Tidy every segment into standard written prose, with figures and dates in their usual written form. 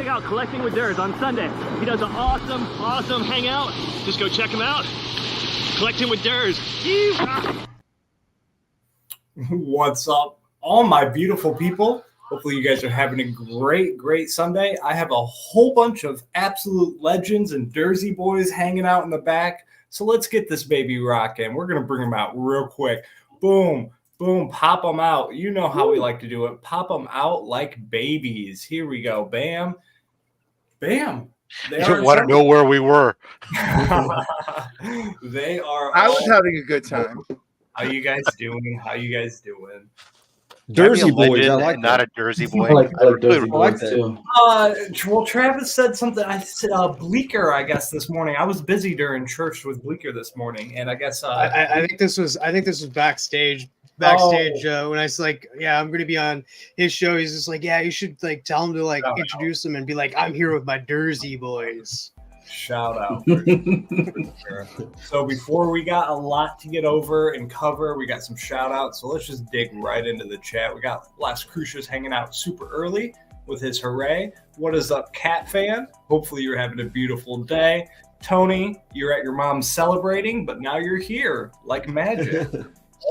check out Collecting with Durs on Sunday. He does an awesome hangout. Just go check him out. Collecting with Durs. What's up, all my beautiful people? Hopefully you guys are having a great Sunday. I have a whole bunch of absolute legends and Dursy boys hanging out in the back. So let's get this baby rocking. We're going to bring them out real quick. Boom, boom, pop them out. You know how we like to do it. Pop them out like babies. Here we go. Bam, bam. You don't want to know where we were. They are. I was having a good time. How you guys doing? Dursy boys, I like not that. a Dursy boy. I like Dursy boys too. Well, Travis said something. I said Bleecker, I guess, this morning. I was busy during church with Bleecker this morning, and I guess I think this was backstage. When I was like, yeah, I'm gonna be on his show. He's just like, yeah, you should like tell him to like introduce him and be like, I'm here with my Dursy boys. Shout out. For sure. So before we got a lot to get over and cover, we got some shout outs. So let's just dig right into the chat. We got Las Crucias hanging out super early with his hooray. What is up, Cat fan? Hopefully you're having a beautiful day. Tony, you're at your mom's celebrating, but now you're here like magic.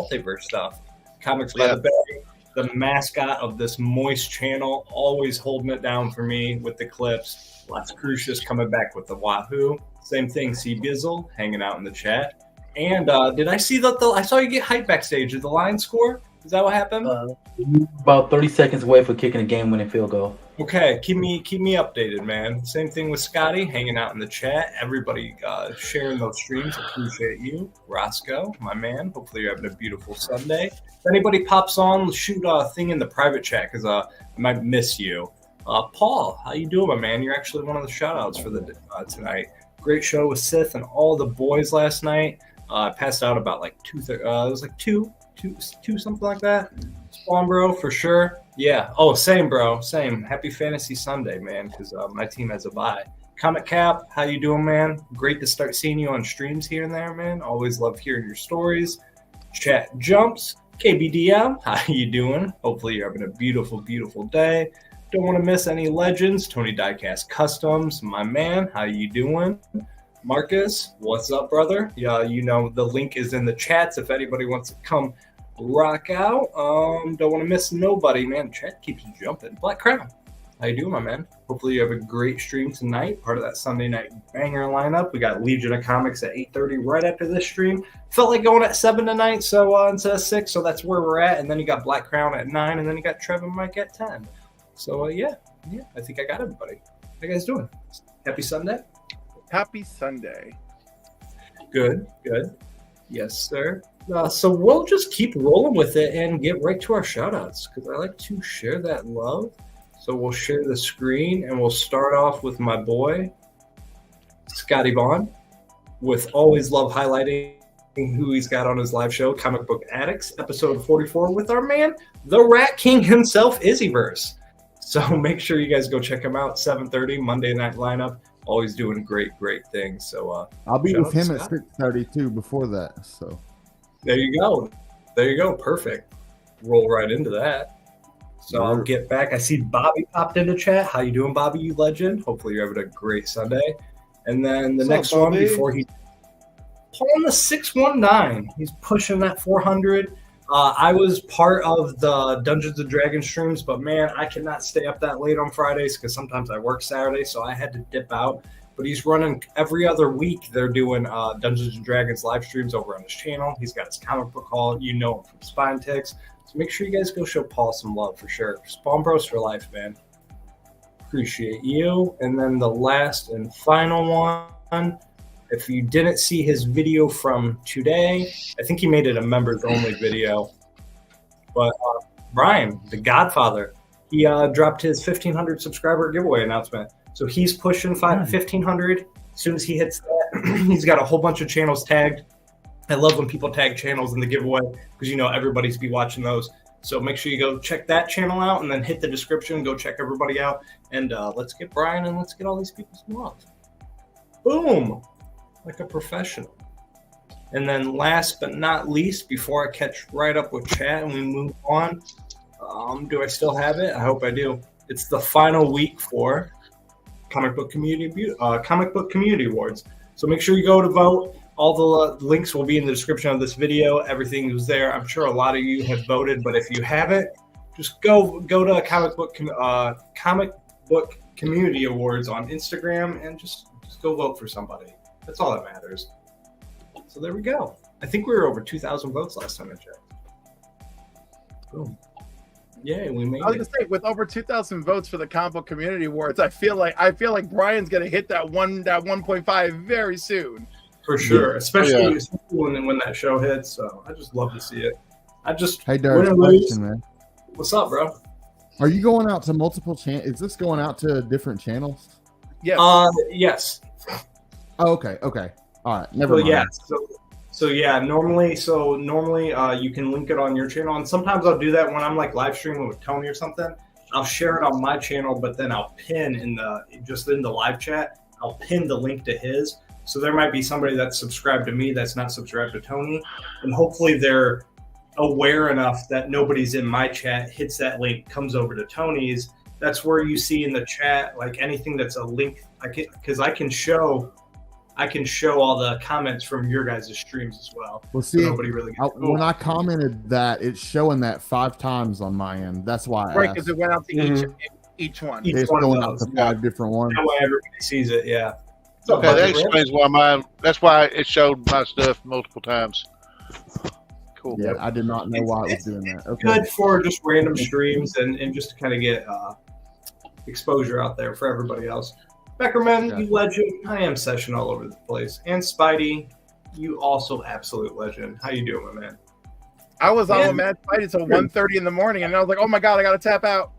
Multiverse stuff. Comics by the Bay, the mascot of this moist channel, always holding it down for me with the clips. Las Crucias coming back with the Wahoo. Same thing, C Bizzle hanging out in the chat. And did I see that? I saw you get hyped backstage. Did the line score? Is that what happened? About 30 seconds away for kicking a game-winning field goal. Okay, keep me updated, man. Same thing with Scotty hanging out in the chat. Everybody sharing those streams. Appreciate you, Roscoe, my man. Hopefully you're having a beautiful Sunday. If anybody pops on, shoot a thing in the private chat because I might miss you. Paul, how you doing, my man? You're actually one of the shout-outs for the tonight. Great show with Sith and all the boys last night. I passed out about like 2:30. It was like two, something like that. Spawn, bro, for sure. Yeah. Oh, same, bro. Same. Happy Fantasy Sunday, man, because my team has a bye. Comic Cap, how you doing, man? Great to start seeing you on streams here and there, man. Always love hearing your stories. Chat Jumps, KBDM, how you doing? Hopefully you're having a beautiful day. Don't want to miss any legends. Tony Diecast Customs, my man, how you doing? Marcus, what's up, brother? Yeah, you know the link is in the chats if anybody wants to come rock out. Don't want to miss nobody, man. Chat keeps jumping. Black Crown, how you doing, my man? Hopefully you have a great stream tonight. Part of that Sunday night banger lineup. We got Legion of Comics at 8:30 right after this stream. Felt like going at 7 tonight, so instead of 6, so that's where we're at. And then you got Black Crown at 9, and then you got Trev and Mike at 10. So, yeah, I think I got everybody. How you guys doing? Happy Sunday? Happy Sunday. Good. Yes, sir. So we'll just keep rolling with it and get right to our shout-outs because I like to share that love. So we'll share the screen and we'll start off with my boy, Scotty Vaughn, with always love highlighting who he's got on his live show, Comic Book Addicts, episode 44, with our man, the Rat King himself, Izzyverse. So make sure you guys go check him out. 7:30 Monday night lineup. Always doing great things. So I'll be with him at 6:32 before that. So there you go. Perfect. Roll right into that. So I'll get back. I see Bobby popped into chat. How you doing, Bobby? You legend. Hopefully you're having a great Sunday. And then the next one before he pulling the 619. He's pushing that 400. I was part of the Dungeons & Dragons streams, but, man, I cannot stay up that late on Fridays because sometimes I work Saturdays, so I had to dip out. But he's running every other week. They're doing Dungeons & Dragons live streams over on his channel. He's got his comic book haul. You know him from Spine Ticks. So make sure you guys go show Paul some love for sure. Spawn Bros for life, man. Appreciate you. And then the last and final one. If you didn't see his video from today, I think he made it a members-only video. But Brian, the Godfather, he dropped his 1,500 subscriber giveaway announcement. So he's pushing 1,500. As soon as he hits that, he's got a whole bunch of channels tagged. I love when people tag channels in the giveaway because, you know, everybody's be watching those. So make sure you go check that channel out and then hit the description. Go check everybody out. And let's get Brian and let's get all these people some love. Boom. Like a professional. And then last but not least, before I catch right up with chat and we move on, do I still have it? I hope I do. It's the final week for Comic Book Community Awards. So make sure you go to vote. All the links will be in the description of this video. Everything is there. I'm sure a lot of you have voted, but if you haven't, just go to Comic Book Community Awards on Instagram and just go vote for somebody. That's all that matters. So there we go. I think we were over 2,000 votes last time I checked. Boom. Yay, we made it. I was gonna say, with over 2,000 votes for the Comic Book Community Awards, I feel like Brian's gonna hit that 1.5 very soon. For sure, especially when that show hits. So I just love to see it. Hey, Derek, question, man. What's up, bro? Are you going out to multiple channels? Is this going out to different channels? Yes. Yes. Oh, okay. All right. Never mind. Yeah. Normally you can link it on your channel, and sometimes I'll do that when I'm like live streaming with Tony or something. I'll share it on my channel, but then I'll pin in the live chat. I'll pin the link to his. So there might be somebody that's subscribed to me that's not subscribed to Tony, and hopefully they're aware enough that nobody's in my chat hits that link, comes over to Tony's. That's where you see in the chat like anything that's a link. Because I can show all the comments from your guys' streams as well. Well, see, so nobody really gets when I commented that, it's showing that 5 times on my end. That's why. Right, because it went out to each one. It's going out to 5 different ones. That way everybody sees it. Yeah. Okay, that explains why mine. That's why it showed my stuff multiple times. Cool. Yeah, I did not know why it was doing that. Okay. Good for just random streams and just to kind of get exposure out there for everybody else. Beckerman, you legend. I am Session all over the place. And Spidey, you also absolute legend. How you doing, my man? I was on with Mad Spidey until 1:30 in the morning, and I was like, oh my God, I got to tap out.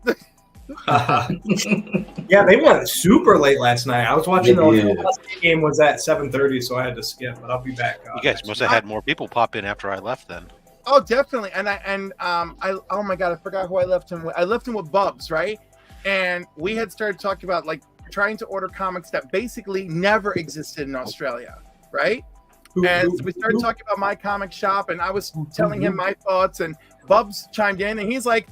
Yeah, they went super late last night. I was watching the last game was at 7:30, so I had to skip. But I'll be back. You guys must have had more people pop in after I left then. Oh, definitely. And oh my God, I forgot who I left him with. I left him with Bubs, right? And we had started talking about like trying to order comics that basically never existed in Australia, right? And so we started talking about my comic shop, and I was telling him my thoughts, and Bubs chimed in, and he's like,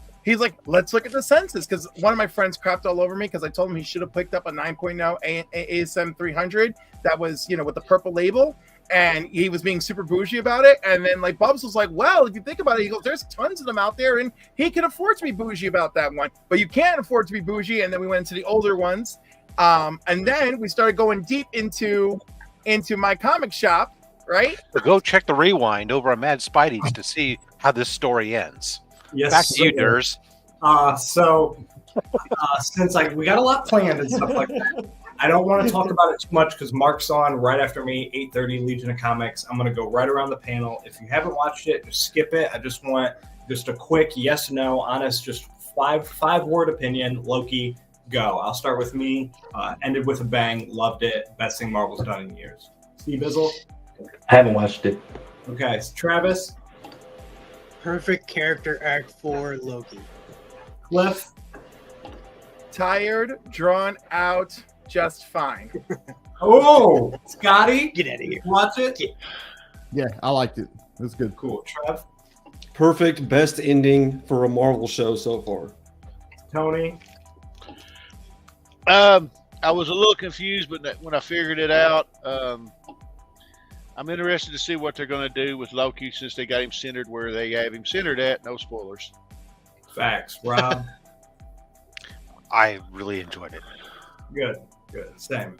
let's look at the census, because one of my friends crapped all over me because I told him he should have picked up a 9.0 ASM 300 that was, with the purple label, and he was being super bougie about it. And then like Bubs was like, well, if you think about it, he goes, there's tons of them out there, and he can afford to be bougie about that one, but you can't afford to be bougie. And then we went into the older ones, and then we started going deep into my comic shop, right? So go check the rewind over on Mad Spidey's to see how this story ends. Yes, back to you, Durs. Since we got a lot planned and stuff like that, I don't want to talk about it too much because Mark's on right after me, 8:30, Legion of Comics. I'm going to go right around the panel. If you haven't watched it, just skip it. I just want just a quick yes, no, honest, just five-word opinion. Loki, go. I'll start with me. Ended with a bang. Loved it. Best thing Marvel's done in years. Steve Izzle? I haven't watched it. Okay. Travis? Perfect character arc for Loki. Cliff? Tired, drawn out, just fine. Oh, Scotty? Get out of here. Watch it? Yeah, I liked it. It was good. Cool. Trev? Perfect, best ending for a Marvel show so far. Tony? I was a little confused, but when I figured it out, I'm interested to see what they're going to do with Loki since they got him centered where they have him centered at. No spoilers. Facts. Rob? I really enjoyed it. Good. Same.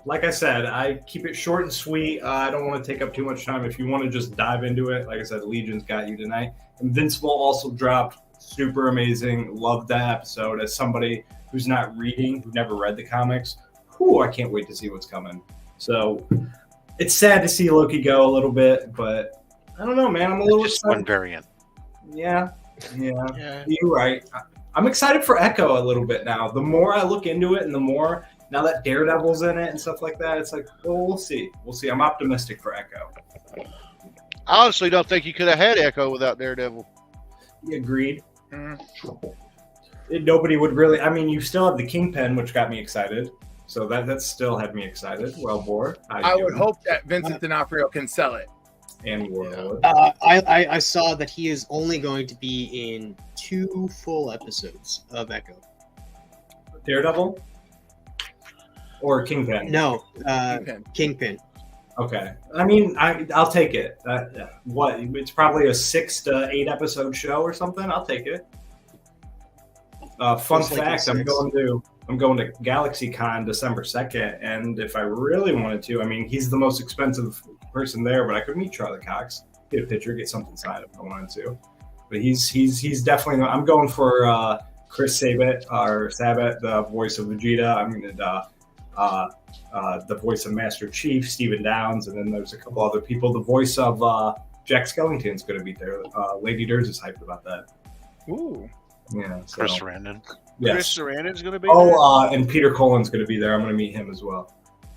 Like I said, I keep it short and sweet. I don't want to take up too much time. If you want to just dive into it, like I said, Legion's got you tonight. Invincible also dropped. Super amazing. Loved that episode. As somebody who's not reading, who never read the comics, I can't wait to see what's coming. So it's sad to see Loki go a little bit, but I don't know, man. I'm a little just excited. one variant. Yeah. You're right. I'm excited for Echo a little bit now. The more I look into it and the more now that Daredevil's in it and stuff like that, it's like, well, we'll see. I'm optimistic for Echo. I honestly don't think you could have had Echo without Daredevil. Agreed. Nobody would really. I mean, you still have the Kingpin, which got me excited. So that still had me excited. Well, Bor, I would hope that Vincent D'Onofrio can sell it. And Warlord. I saw that he is only going to be in 2 full episodes of Echo. Daredevil? or Kingpin? No, Kingpin. Kingpin. Okay. I mean, I'll take it. What? It's probably a 6 to 8 episode show or something. I'll take it. Fun Just like fact: in I'm going to GalaxyCon December 2nd, and if I really wanted to, I mean, he's the most expensive person there, but I could meet Charlie Cox, get a picture, get something signed if I wanted to. But he's definitely. I'm going for Chris Sabat, the voice of Vegeta. I'm going to the voice of Master Chief, Stephen Downs, and then there's a couple other people. The voice of Jack Skellington's going to be there. Lady Durs is hyped about that. Ooh. Yeah, so, Chris Sarandon. yes. Chris Sarandon's going to be there? And Peter Cullen's going to be there. I'm going to meet him as well,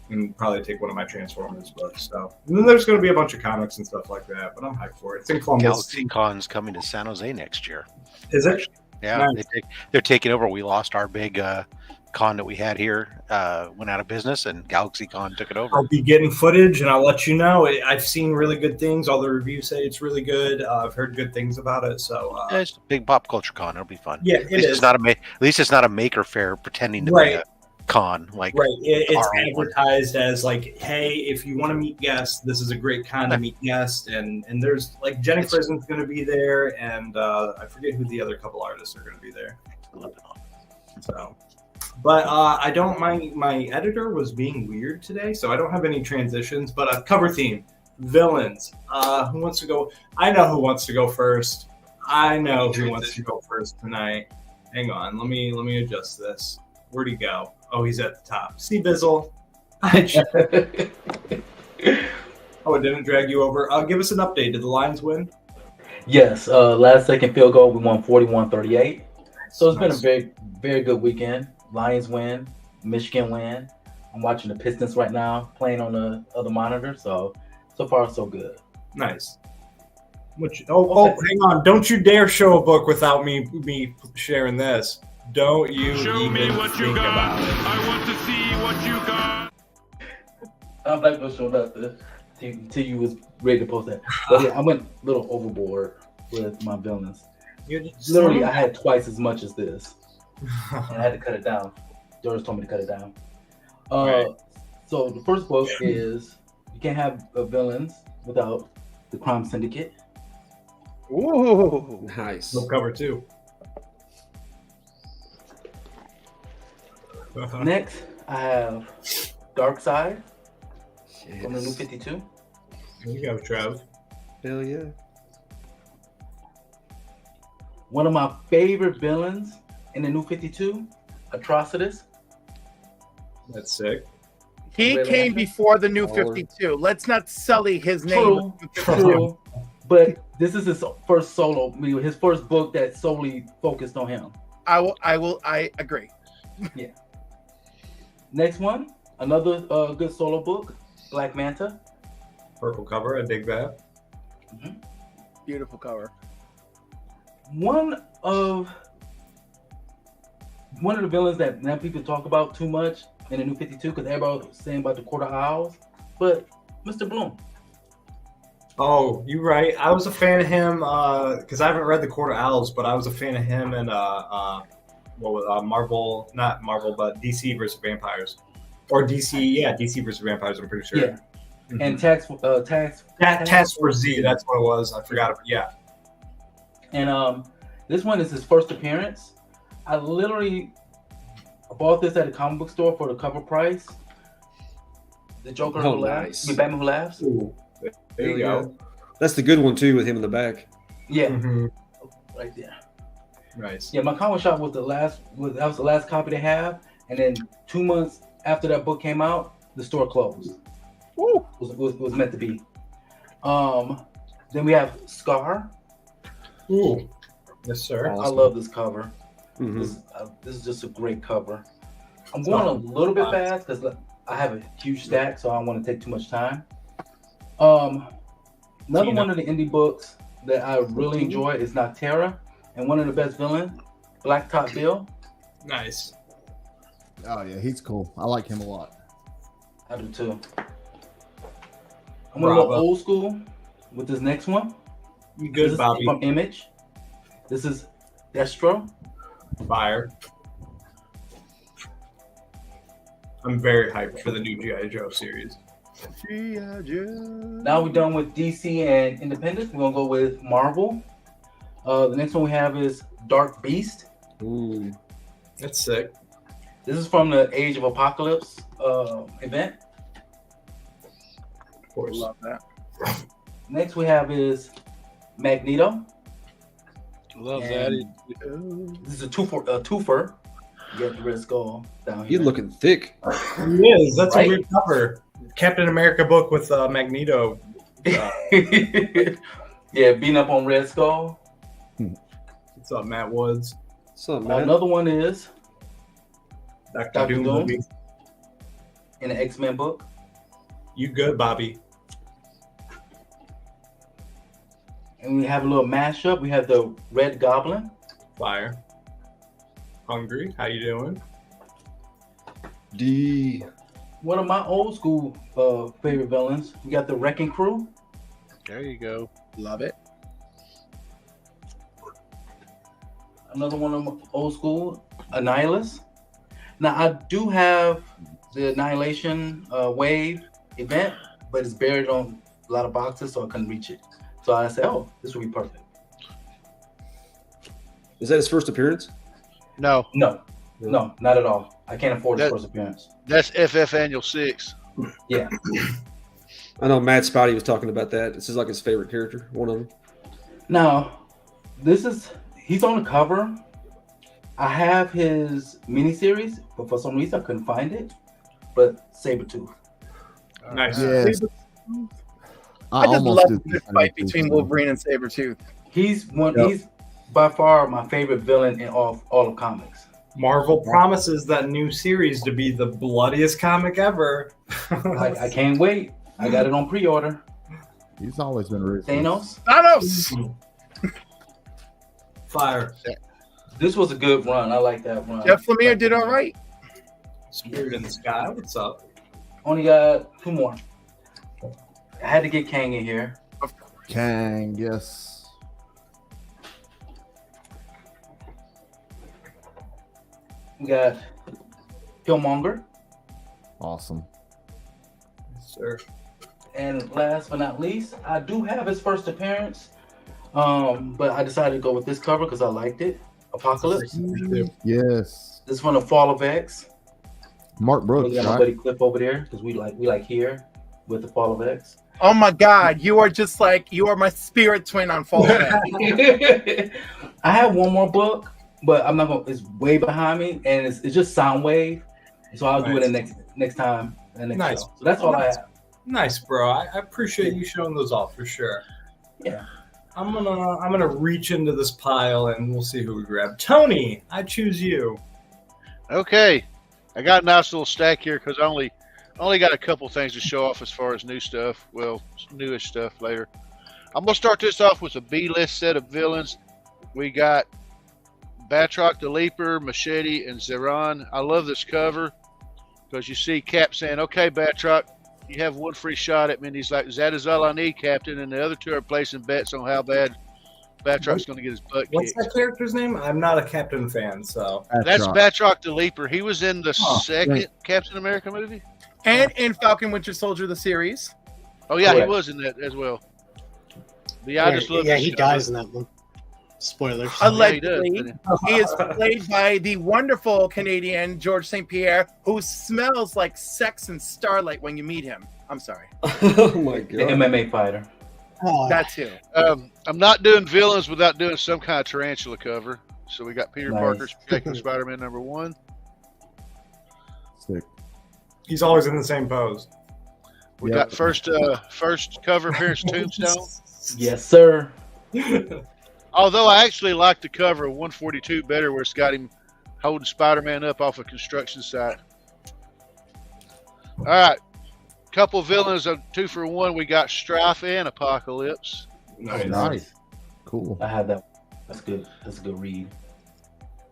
and probably take one of my Transformers books. So, and then there's going to be a bunch of comics and stuff like that. But I'm hyped for it. It's in Columbus. GalaxyCon's coming to San Jose next year. Is it? Yeah, Nice. they're taking over. We lost our big con that we had here, went out of business, and GalaxyCon took it over. I'll be getting footage, and I'll let you know. I've seen really good things. All the reviews say it's really good. I've heard good things about it. So Yeah, it's a big pop culture con. It'll be fun. yeah, At least it's not a maker fair pretending to be Right. a con. Like right, it's our own one. advertised as like, hey, if you want to meet guests, this is a great con to meet guests. And there's like Jenny Frisen's going to be there, and I forget who the other couple artists are going to be there. So. But I don't. My editor was being weird today, so I don't have any transitions. But a cover theme, villains. Who wants to go? I know who wants to go first. I know who wants to go first tonight. Hang on, let me adjust this. Where'd he go? Oh, he's at the top. See Bizzle. Oh, it didn't drag you over. Give us an update. Did the Lions win? Yes, last second field goal, we won 41-38. So it's been a very, very good weekend. Lions win, Michigan win. I'm watching the Pistons right now, playing on the other monitor. So far, so good. Nice. Hang on. Don't you dare show a book without me sharing this. Don't you Show me even what think you got. about it. I want to see what you got. I'm not going to show that until you was ready to post that. But yeah, I went a little overboard with my villains. Literally, I had twice as much as this. And I had to cut it down. George told me to cut it down. Right. So the first book is you can't have villains without the Crime Syndicate. Ooh. Nice. Book cover 2. Next, I have Dark Side from the New 52. Here you go, Trev. Hell yeah. One of my favorite villains in the New 52, Atrocitus. That's sick. He Really? came before the New 52. Let's not sully his name. True. But this is his first solo, his first book that solely focused on him. I agree. Yeah. Next one, another good solo book, Black Manta. Purple cover. I dig that. Beautiful cover. One of the villains that now people talk about too much in the New 52 because everybody was saying about the Quarter Owls, but Mr. Bloom. Oh, you're right. I was a fan of him because I haven't read the Quarter Owls, but I was a fan of him and Marvel, not Marvel, but DC versus Vampires, or DC versus Vampires. I'm pretty sure. Yeah. And Task Force Z. That's what it was. I forgot it. Yeah. And this one is his first appearance. I literally bought this at a comic book store for the cover price. The Joker Who Laughs. Nice. Batman Who Laughs. Ooh, there you go. That's the good one too, with him in the back. Yeah, Mhm. right there. Nice. Yeah, my comic shop was the last copy they have, and then 2 months after that book came out, the store closed. Woo. Was meant to be. Then we have Scar. Ooh. Yes, sir. I love this cover. Mhm. This is just a great cover. I'm going a little bit fast because I have a huge stack, so I don't want to take too much time. Another one of the indie books that I really enjoy is Noctera, and one of the best villains, Blacktop Bill. Nice. Oh yeah, he's cool. I like him a lot. I do too. I'm a little Bravo. old school with this next one. You This good, is Bobby? from Image. This is Destro. Fire. I'm very hyped for the new G.I. Joe series. G.I. Joe. Now we're done with DC and Independence. We're gonna go with Marvel. The next one we have is Dark Beast. Ooh, that's sick. This is from the Age of Apocalypse event. Of course. Love that. Next we have is Magneto. Love And this is a twofer. You got the Red Skull down here. He's looking thick. He is. That's Right? a weird cover. Captain America book with Magneto. Yeah, beating up on Red Skull. What's up, Matt Woods? What's up, man? Another one is Dr. Doom Doom movie. in the X-Men book. You good, Bobby? And we have a little mashup. We have the Red Goblin. Fire. Hungry. How you doing? D. One of my old school favorite villains. We got the Wrecking Crew. There you go. Love it. Another one of my old school, Annihilus. Now I do have the Annihilation Wave event, but it's buried on a lot of boxes, so I couldn't reach it. So I said, "Oh, this would be perfect." Is that his first appearance? No, not at all. I can't afford his first appearance. That's FF Annual 6. Yeah. I know Matt Spotty was talking about that. This is like his favorite character, one of them. Now, he's on the cover. I have his miniseries, but for some reason I couldn't find it. But Sabretooth. Nice. Yes. I just almost love did this fight between Wolverine and Sabretooth. He's by far my favorite villain in all of comics. Marvel promises that new series to be the bloodiest comic ever. I can't wait. I got it on pre-order. He's always been ruthless. Thanos. Fire. This was a good run. I like that run. Jeff Lemire did all right. Spirit in the Sky. What's up? Only got 2 more. I had to get Kang in here. Kang, yes. We got Killmonger. Awesome. Yes, sir. And last but not least, I do have his first appearance. But I decided to go with this cover because I liked it. Apocalypse. Yes. This is from the Fall of X. Mark Brooks, We got my right? buddy Cliff over there because we like here with the Fall of X. Oh my God, you are my spirit twin on Fall Back. I have one more book, but I'm not gonna. It's way behind me, and it's just Soundwave. So I'll do it in next time. Next show. So that's all I have. Nice, bro. I appreciate you showing those off for sure. Yeah. I'm gonna reach into this pile and we'll see who we grab. Tony, I choose you. Okay, I got a nice little stack here because I only got a couple things to show off as far as new stuff. Well, newish stuff later. I'm gonna start this off with a B-list set of villains. We got Batroc the Leaper, Machete, and Zeron. I love this cover because you see Cap saying, "Okay, Batroc, you have one free shot at me." And he's like, "That is all I need, Captain." And the other two are placing bets on how bad Batroc's going to get his butt What's kicked. that character's name? I'm not a Captain fan, so. That's Batroc the Leaper. He was in the second Captain America movie. And in Falcon Winter Soldier, the series. Oh, yeah, Correct. he was in that as well. But yeah, I just love Yeah, this he cover. dies in that one. Spoilers. Allegedly, Yeah, he does. he is played by the wonderful Canadian George St. Pierre, who smells like sex and starlight when you meet him. I'm sorry. Oh my The god. MMA fighter. Oh, That too. I'm not doing villains without doing some kind of tarantula cover. So we got Peter Nice. Parker's Protecting Spider-Man #1. Sick. He's always in the same pose. We Yep. got first cover appearance Tombstone. Yes, sir. Although I actually like the cover of 142 better, where it's got him holding Spider-Man up off a construction site. All right, couple villains of 2 for 1. We got Strife and Apocalypse. Nice. Cool. I had that. That's good. That's a good read.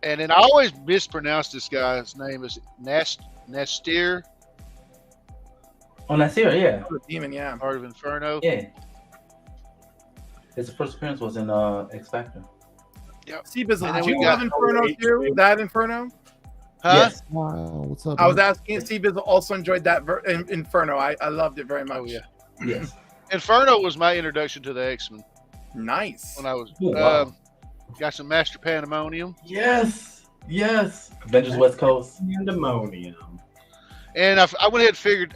And then I always mispronounce this guy's name. Is Nastir, Oh, that's here. Yeah. The demon, yeah. Heart of Inferno. Yeah. His first appearance was in X Factor. See, Bizzle, And then did we you have got- Inferno too? That Inferno? Huh? Yes. Wow, what's up? I was man? asking if Steve also enjoyed that Inferno. I loved it very much. Oh yeah. Yes. Inferno was my introduction to the X-Men Nice. when I was Oh, wow. got some Master Pandemonium, Yes. Yes. Avengers West Coast. Pandemonium. and I went ahead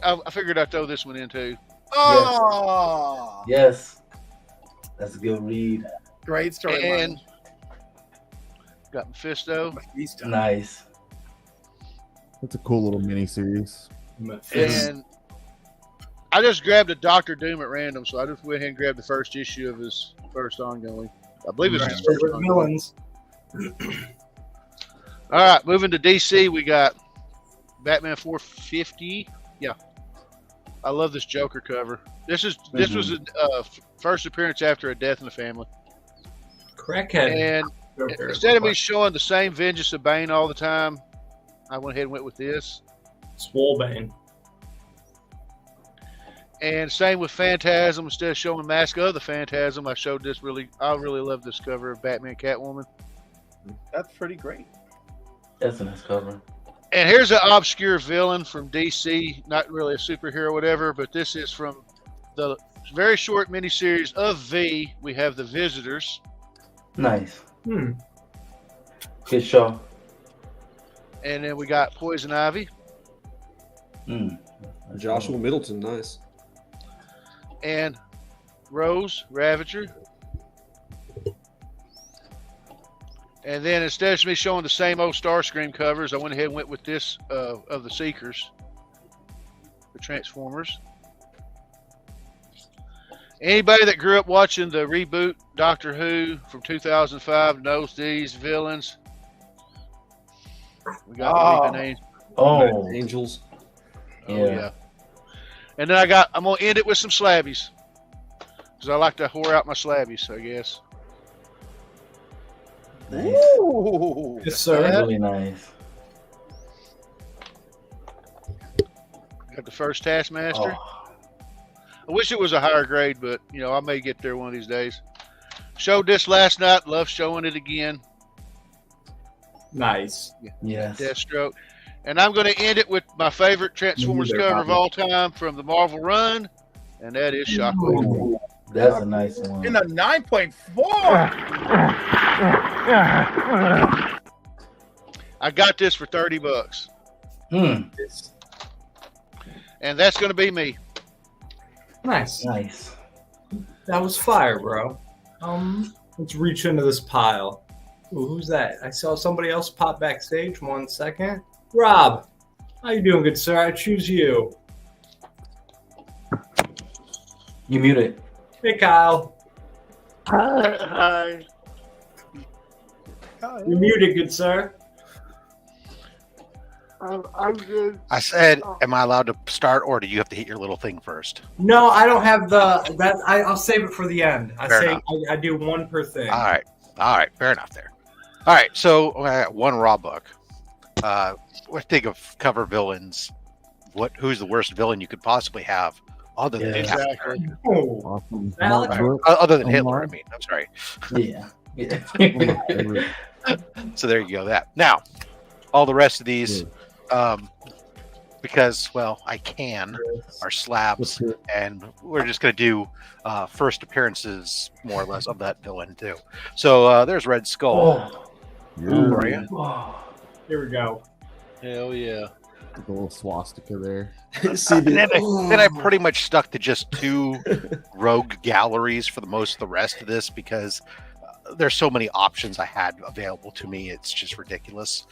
and figured I'd throw this one in too. Oh, Yes. That's a good read. great storyline. And got Mephisto, Nice. It's a cool little mini series. and I just grabbed a Doctor Doom at random, so I just went ahead and grabbed the first issue of his first ongoing. I believe it's his first ongoing. Villains. All right, moving to DC, we got Batman 450. Yeah, I love this Joker cover. This was a first appearance after a death in the family. Crackhead. And Joker. instead of me showing the same Vengeance of Bane all the time, I went ahead and went with this. Swolebane. And same with Phantasm. Instead of showing Mask of the Phantasm, I showed this I really love this cover of Batman Catwoman. That's pretty great. That's a nice cover. And here's an obscure villain from DC, not really a superhero or whatever, but this is from the very short miniseries of V. We have The Visitors. Nice. Good show. And then we got Poison Ivy. Joshua Middleton, nice. And Rose Ravager. And then instead of me showing the same old Starscream covers, I went ahead and went with this of the Seekers, the Transformers. Anybody that grew up watching the reboot Doctor Who from 2005 knows these villains. We got the Angels. Oh yeah. And then I'm gonna end it with some slabbies, because I like to whore out my slabbies, I guess. Nice. Ooh. Yes, sir. Really nice. Got the first Taskmaster. Oh. I wish it was a higher grade, but I may get there one of these days. Showed this last night. Love showing it again. Nice. Yes. Deathstroke. And I'm going to end it with my favorite Transformers cover of all time from the Marvel run, and that is Shockwave. Ooh, that's a nice one. In a 9.4. I got this for $30. And that's going to be me. Nice. Nice. That was fire, bro. Let's reach into this pile. Ooh, who's that? I saw somebody else pop backstage. 1 second. Rob, how you doing, good sir? I choose you. You muted. Hey, Kyle. Hi. You're muted, good sir. I'm good. I said, am I allowed to start, or do you have to hit your little thing first? No, I don't have that. I'll save it for the end. Fair I do one per thing. All right, fair enough there. All right, so I got one raw book. What think of cover villains? Who's the worst villain you could possibly have, other than Exactly. Awesome. other than Hitler? I mean, I'm sorry. Yeah. So there you go. That now, all the rest of these, because I can, are slabs, and we're just gonna do first appearances more or less of that villain too. So there's Red Skull. Yeah. Here we go. Hell yeah. A little swastika there. Then I pretty much stuck to just 2 rogue galleries for the most of the rest of this, because there's so many options I had available to me. It's just ridiculous.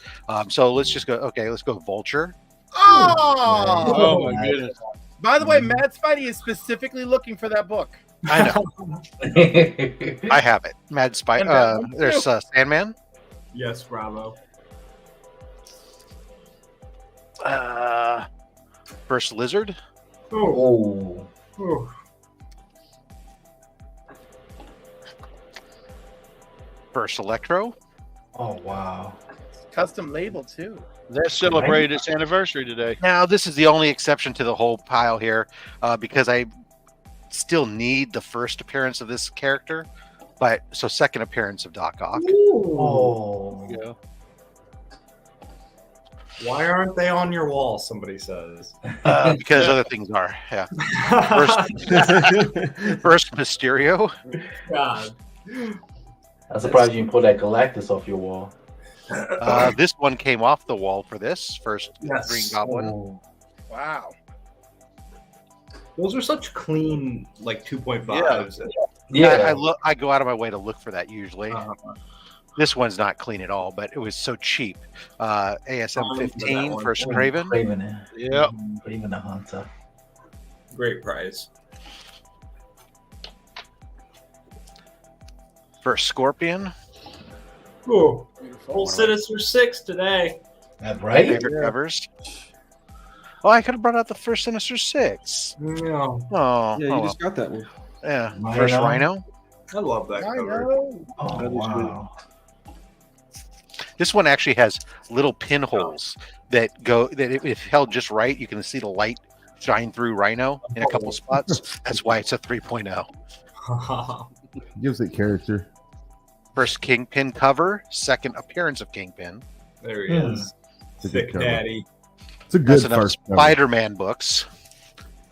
So let's just go. Okay, let's go Vulture. Oh my goodness. By the way, Mad Spidey is specifically looking for that book. I know. I have it. Mad Spidey. There's Sandman. Yes, bravo. First Lizard. Oh. First Electro. Oh wow. Custom label too. That celebrated its anniversary today. Now this is the only exception to the whole pile here, because I still need the first appearance of this character, but second appearance of Doc Ock. Oh. Yeah. Why aren't they on your wall? Somebody says. Because other things are. Yeah. First Mysterio. God. I'm surprised you didn't pull that Galactus off your wall. This one came off the wall for this first Yes. Green Goblin. Oh. Wow. Those are such clean, like 2.5s. Yeah, I go out of my way to look for that usually. This one's not clean at all, but it was so cheap. ASM 15 for Craven. Yep. Craven the Hunter. Great price. For Scorpion. Ooh, full Sinister 6 today. That's right. Favorite covers. Oh, I could have brought out the first Sinister 6. No. Oh, Yeah, you just got that one. Yeah, first Rhino. I love that cover. Oh, wow. This one actually has little pinholes that go that if held just right, you can see the light shine through Rhino in a couple spots. That's why it's a 3.0. Gives it character. First Kingpin cover, second appearance of Kingpin. There he is. Thick Daddy. It's a good That's enough first cover. Spider-Man books.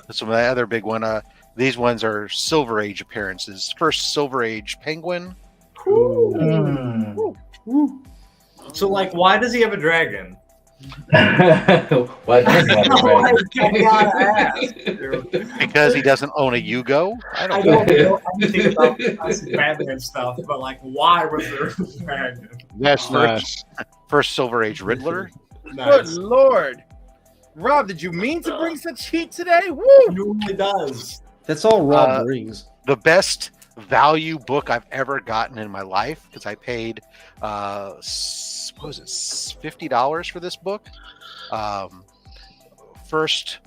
That's my other big one. These ones are Silver Age appearances. First Silver Age Penguin. So, like, why does he have a dragon? Why does he have a dragon? Because he doesn't own a Yugo. I don't know anything about Batman stuff, but like, why was there a dragon? That's nice. First Silver Age Riddler. Good Lord. Rob, did you mean to bring such heat today? Woo! He normally does. That's all Rob brings. The best value book I've ever gotten in my life, because I paid what was it, $50 for this book. First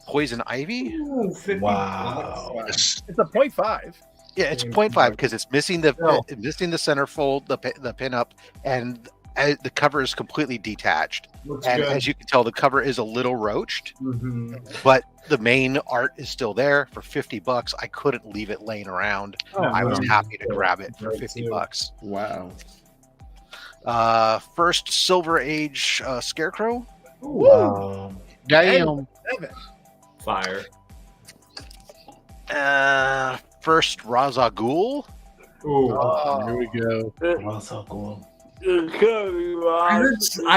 Poison Ivy. Ooh, 50 Wow. It's a 0.5. Yeah, it's 0.5 because it's missing the centerfold, the pin up, and the cover is completely detached. Looks and good. as you can tell, the cover is a little roached, Mm-hmm. but the main art is still there for $50. I couldn't leave it laying around. I was happy to grab it for $50. Wow. First Silver Age Scarecrow. Wow. Damn. Fire. First Ra's al Ghul. Ooh. Here we go. Ra's al Ghul. I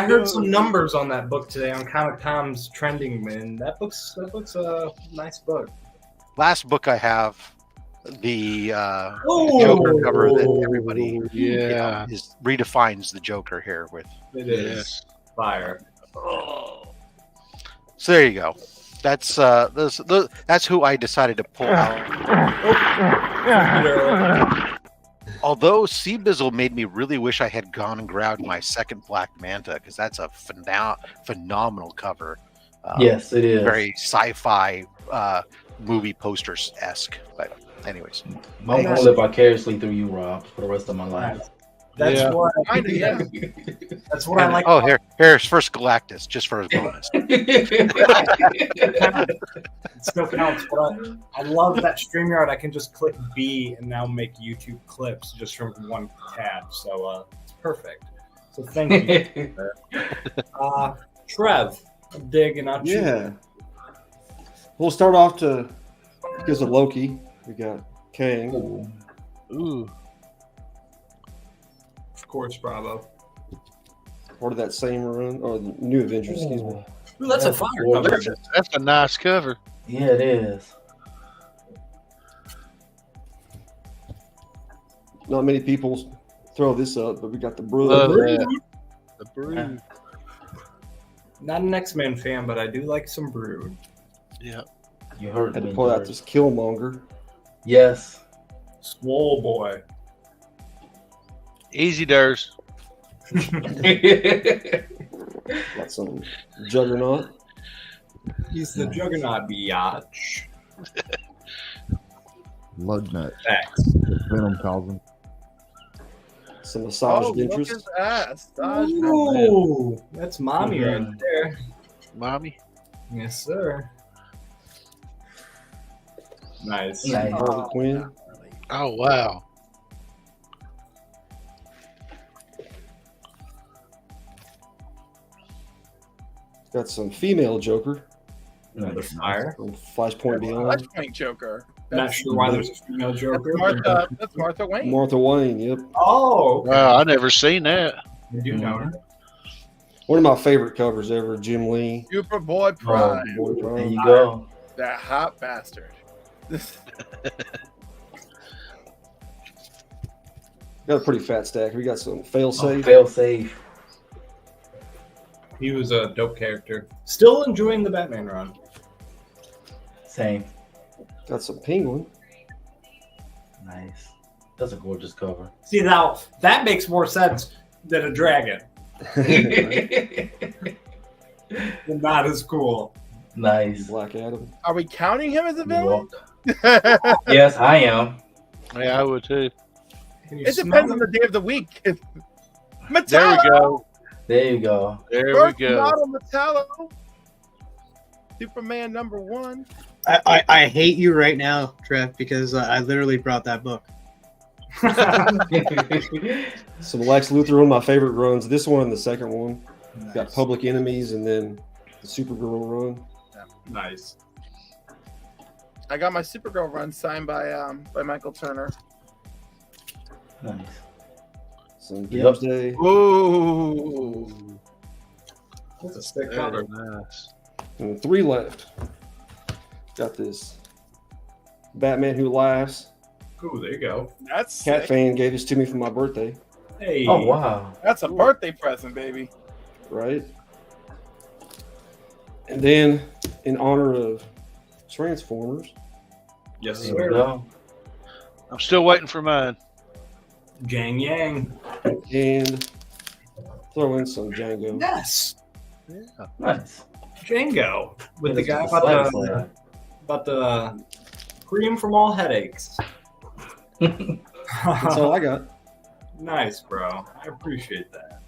heard some numbers on that book today on Comic Tom's trending, man. That book's a nice book. Last book I have, the Joker cover that everybody redefines the Joker here with. It is fire. So there you go. That's that's who I decided to pull out. Although Sea Bizzle made me really wish I had gone and grabbed my second Black Manta, because that's a phenomenal cover. Yes, it is. Very sci-fi movie posters-esque. But anyways. I'm going to live vicariously through you, Rob, for the rest of my life. That's what that's what I like. Oh, here's first Galactus, just for his bonus. It still counts. But I love that StreamYard. I can just click B and now make YouTube clips just from one tab. So it's perfect. So thank you. Trev, I'm digging out you. Yeah. We'll start off because of Loki. We got Kang. Ooh. Of course, Bravo. Part of that same run, or the New Avengers, excuse me. Ooh, that's a fire cover. That's a nice cover. Yeah, it is. Not many people throw this up, but we got the Love Brood. that. The Brood. Not an X-Men fan, but I do like some Brood. Yeah. You heard Had me. to pull out this Killmonger. Yes. Swole boy. Easy does. Got some Juggernaut. He's the Juggernaut biatch. Lug nut. Facts. Venom calls him. Some massaged Look interest. his ass. Ooh, that's mommy right there. Mommy. Yes, sir. Nice. Harley Quinn. Oh, wow. Got some female Joker. Another fire. From Flashpoint Beyond. Flashpoint Joker. Not sure why there's a female Joker. That's Martha Wayne. Martha Wayne, yep. Oh, okay. Wow, I never seen that. You do know her. One of my favorite covers ever, Jim Lee. Superboy Prime. Superboy Prime. There you go. That hot bastard. Got a pretty fat stack. We got some fail safe. Fail safe. He was a dope character. Still enjoying the Batman run. Same. Got some Penguin. Nice. That's a gorgeous cover. See, now that makes more sense than a dragon. Not as cool. Nice. Black Adam. Are we counting him as a villain? Yes, I am. Yeah, I would too. It depends on the day of the week. There Metallo! we go. There you go. There we First go. model Metallo. Superman #1. I hate you right now, Trev, because I literally brought that book. Some Lex Luthor, one of my favorite runs. This one and the second one. Nice. Got Public Enemies and then the Supergirl run. Nice. I got my Supergirl run signed by Michael Turner. Nice. Some Yep. Doomsday. Ooh. That's a sick Very cover. nice. And 3 left. Got this Batman Who Laughs. Ooh, there you go. That's Cat sick. fan gave this to me for my birthday, Hey. Oh wow. That's a birthday present, baby. right? And then, in honor of Transformers, Yes, There you sir. go. I'm still waiting for mine. Jang Yang. and throw in some Django. Yes. Nice. Django. With the Yeah, guy that's the about the cream from all headaches. That's all I got. Nice, bro. I appreciate that.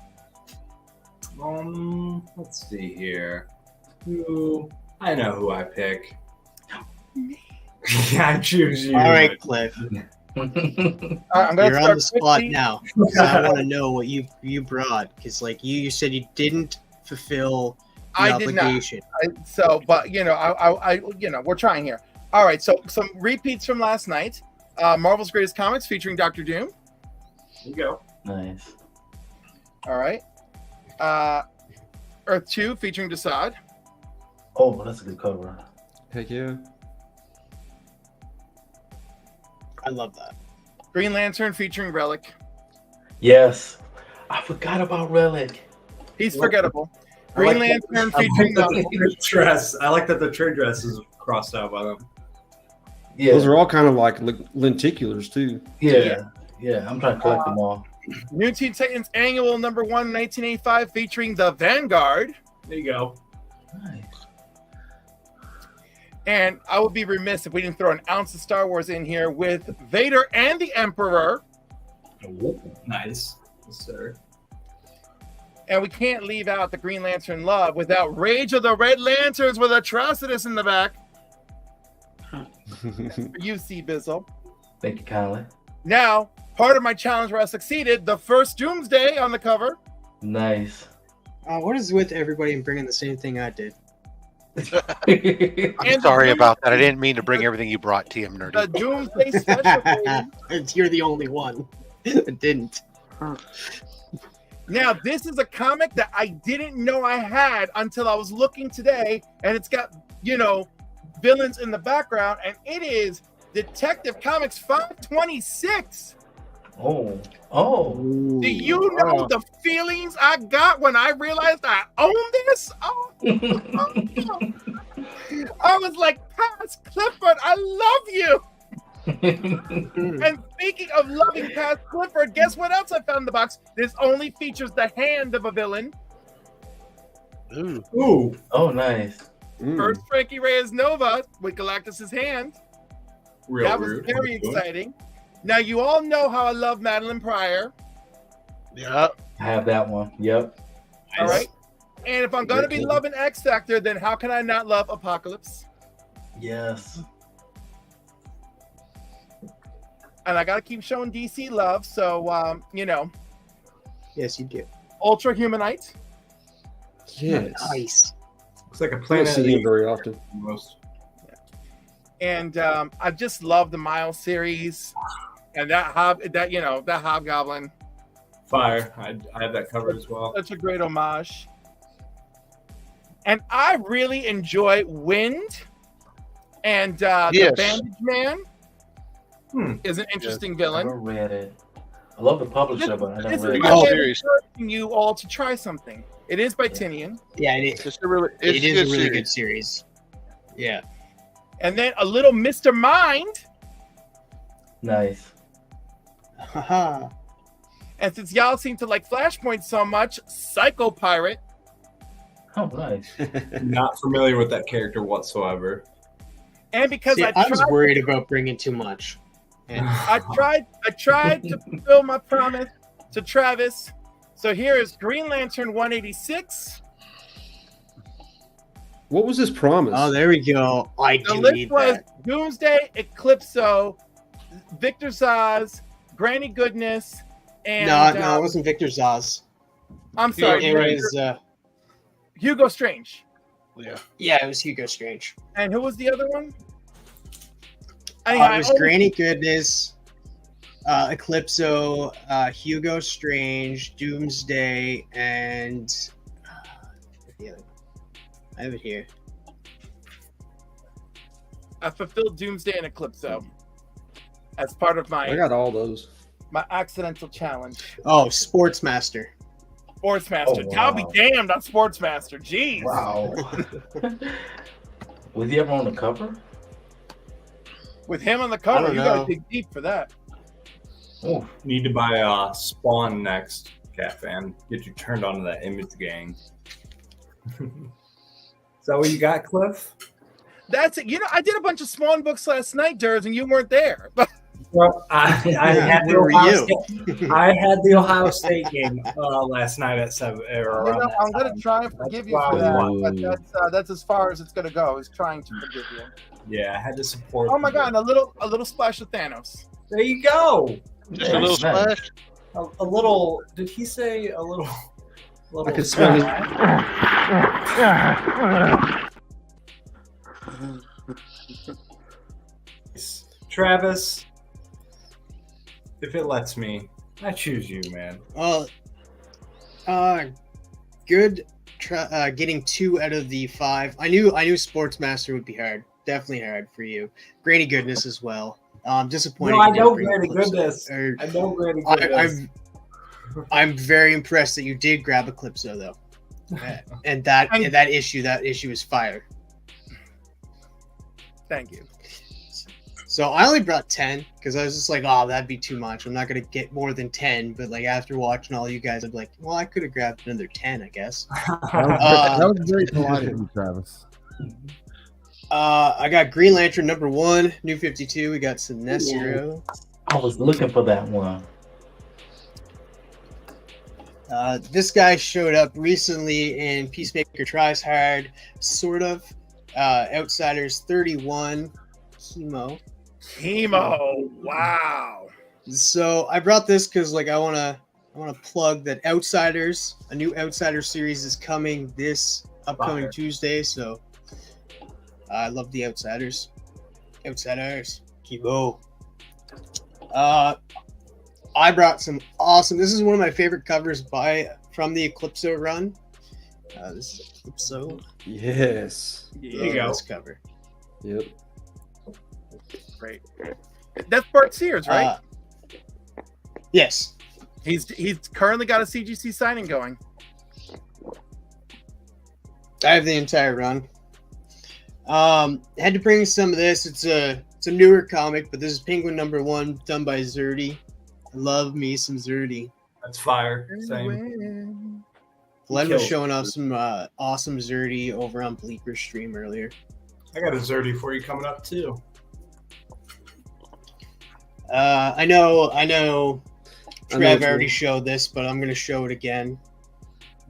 Let's see here. I know who I pick. I choose you. All right, Cliff. I'm gonna You're start on the spot quickly. now. So I want to know what you brought, because like you said you didn't fulfill the I did not. obligation. But we're trying here. All right, so some repeats from last night. Marvel's Greatest Comics featuring Doctor Doom. There you go. Nice. All right. Earth 2 featuring Desaad. Oh, that's a good cover. Heck yeah. I love that. Green Lantern featuring Relic. Yes. I forgot about Relic. He's forgettable. I Green like Lantern that- I featuring like that the dress. I like that the trade dress is crossed out by them. Yeah. Those are all kind of like lenticulars too. Yeah. Yeah. I'm trying to collect them all. New Teen Titans Annual #1 1985 featuring the Vanguard. There you go. Nice. And I would be remiss if we didn't throw an ounce of Star Wars in here with Vader and the Emperor. Nice. Yes, sir. And we can't leave out the Green Lantern Love without Rage of the Red Lanterns with Atrocitus in the back. For you, C. Bizzle. Thank you kindly. Now, part of my challenge where I succeeded, the first Doomsday on the cover. Nice. What is with everybody bringing the same thing I did? I'm sorry about that. I didn't mean to bring everything you brought, TM Nerdy. The Doomsday Special. You're the only one that didn't. Now, this is a comic that I didn't know I had until I was looking today, and it's got, villains in the background, and it is Detective Comics 526. Oh. Do you know the feelings I got when I realized I owned this? Oh. I was like, Paz Clifford, I love you. And speaking of loving Paz Clifford, guess what else I found in the box? This only features the hand of a villain. Ooh. Oh, nice. First Frankie Reyes Nova with Galactus's hand. Real That was rude. very exciting. Now, you all know how I love Madeline Pryor. Yeah. I have that one. Yep. All right. And if I'm going to be loving X Factor, then how can I not love Apocalypse? Yes. And I got to keep showing DC love. So, Yes, you do. Ultra Humanite. Yes. Nice. Looks like a I don't planet. see him very often. Most. And I just love the Miles series, and that Hobgoblin. Fire. I have that covered as well. Such a great homage. And I really enjoy Wind, and the Bandage Man is an interesting villain. I never read it. I love the publisher, but I never read it. Encouraging you all to try something. It is by Tinian. Yeah, it is. It's a really good series. Yeah. And then a little Mr. Mind. Nice. Haha. And since y'all seem to like Flashpoint so much, Psycho Pirate. Oh, nice. Not familiar with that character whatsoever. And because I was worried about bringing too much. And I tried to fulfill my promise to Travis. So here is Green Lantern 186. What was his promise? Oh, there we go. The list was Doomsday, Eclipso, Victor Zaz, Granny Goodness, and no, it wasn't Victor Zaz. I'm sorry, it was Hugo Strange. Yeah, it was Hugo Strange. And who was the other one? It was Granny Goodness, Eclipso, Hugo Strange, Doomsday, and the other one. I have it here. I fulfilled Doomsday and Eclipso as part of I got all those. My accidental challenge. Oh, Sportsmaster. Sportsmaster. I'll be damned on Sportsmaster. Jeez. Wow. Was he ever on the cover? With him on the cover, you gotta dig deep for that. Oh, need to buy Spawn next, Cat Fan. Get you turned on to that Image Gang. Is that what you got, Cliff? That's it. I did a bunch of Spawn books last night, Durs, and you weren't there. Well, I had the Ohio State game last night at 7. I'm gonna try and forgive you for that, but that's as far as it's gonna go. Is trying to forgive you. Yeah, I had to support. Oh my god, and a little splash of Thanos. There you go. Just a little splash. A little. Did he say a little? I could smell it. Travis, if it lets me, I choose you, man. Good. Getting 2 out of the 5. I knew Sportsmaster would be hard. Definitely hard for you. Granny Goodness as well. Disappointed. No, I know Granny Goodness. I know Granny Goodness. I'm very impressed that you did grab Eclipso though, and that issue is fire. Thank you. So I only brought 10 because I was just like, oh, that'd be too much. I'm not gonna get more than 10. But like after watching all you guys, I'm like, well, I could have grabbed another 10, I guess. That was very polite of you, Travis. I got Green Lantern #1, New 52. We got Sinestro. I was looking for that one. This guy showed up recently in Peacemaker Tries Hard, sort of. Outsiders 31, Chemo. Wow. So I brought this because like I wanna plug that Outsiders, a new Outsider series is coming this upcoming Tuesday. So I love the Outsiders. Outsiders, Chemo. I brought some awesome. This is one of my favorite covers from the Eclipso run. This is Eclipso. Yes. There you go. This cover. Yep. Great. That's Bart Sears, right? Yes. He's currently got a CGC signing going. I have the entire run. Had to bring some of this. It's a newer comic, but this is Penguin #1, done by Zerdy. I love me some Zerdy. That's fire. Same. Glenn was showing off some awesome Zerdy over on Bleeper's stream earlier. I got a Zerdy for you coming up too. I know. Trev already showed this, but I'm gonna show it again.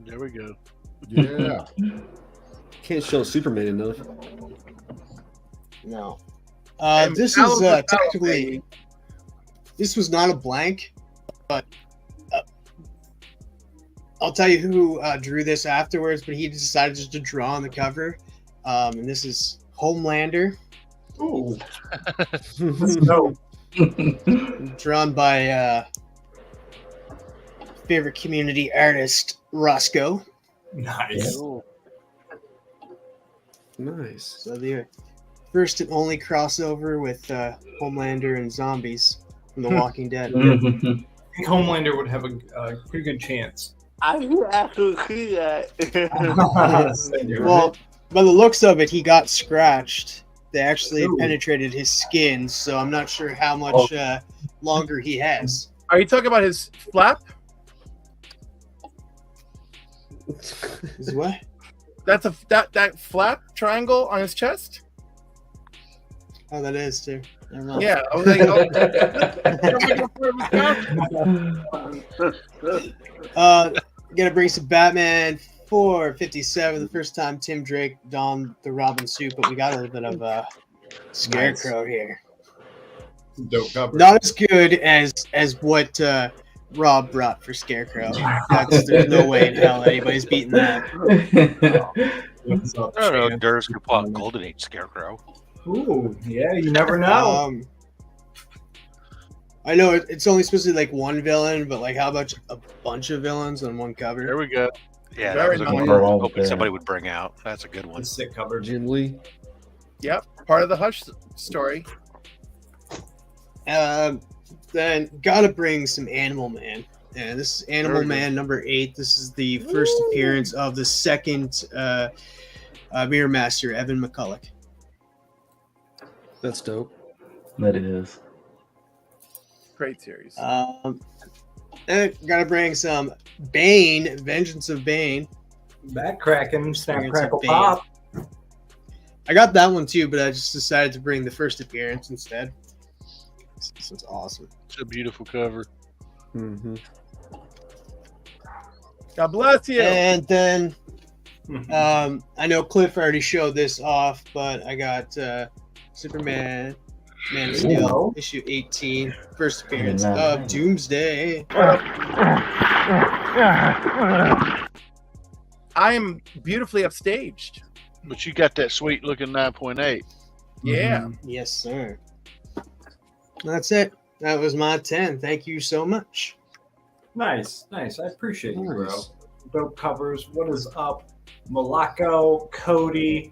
There we go. Yeah. Can't show Superman enough. No. This is technically. This was not a blank, but I'll tell you who drew this afterwards, but he decided just to draw on the cover. And this is Homelander. Ooh. No. Drawn by favorite community artist, Roscoe. Nice. Nice. So the first and only crossover with Homelander and zombies from The Walking Dead. I think Homelander would have a pretty good chance. I could see that. Well, by the looks of it, he got scratched. They actually penetrated his skin, so I'm not sure how much longer he has. Are you talking about his flap? Is what? That's that flap triangle on his chest? Oh, that is too. Yeah. I was like, Gonna bring some Batman 457. The first time Tim Drake donned the Robin suit, but we got a little bit of Scarecrow here. Dope cover. Not as good as what Rob brought for Scarecrow. There's no way in hell anybody's beating that. What's up, I don't know. Shan? Durs could pull out Golden Age Scarecrow. Ooh, yeah, you never know. I know it's only supposed to be like one villain, but like how about a bunch of villains on one cover? There we go. Yeah, Very that was a nice. one I was hoping somebody would bring out. That's a good one. Sick cover. Jim Lee. yep, part of the Hush story. Then gotta bring some Animal Man. And this is Animal Man number 8. This is the first appearance of the second Mirror Master, Evan McCulloch. That's dope. That is. Great series. And gotta bring some Bane, Vengeance of Bane. Back cracking, snap, Vengeance of crackle, Bane. pop. I got that one too, but I just decided to bring the first appearance instead. This is awesome. It's a beautiful cover. Mm-hmm. God bless you. And then I know Cliff already showed this off, but I got Superman, Man of Steel, issue 18, first appearance of Doomsday. I am beautifully upstaged. But you got that sweet looking 9.8. Yeah. Yes, sir. That's it. That was my 10. Thank you so much. Nice, nice. I appreciate you, bro. Nice. Dope covers. What is up? Malacco, Cody,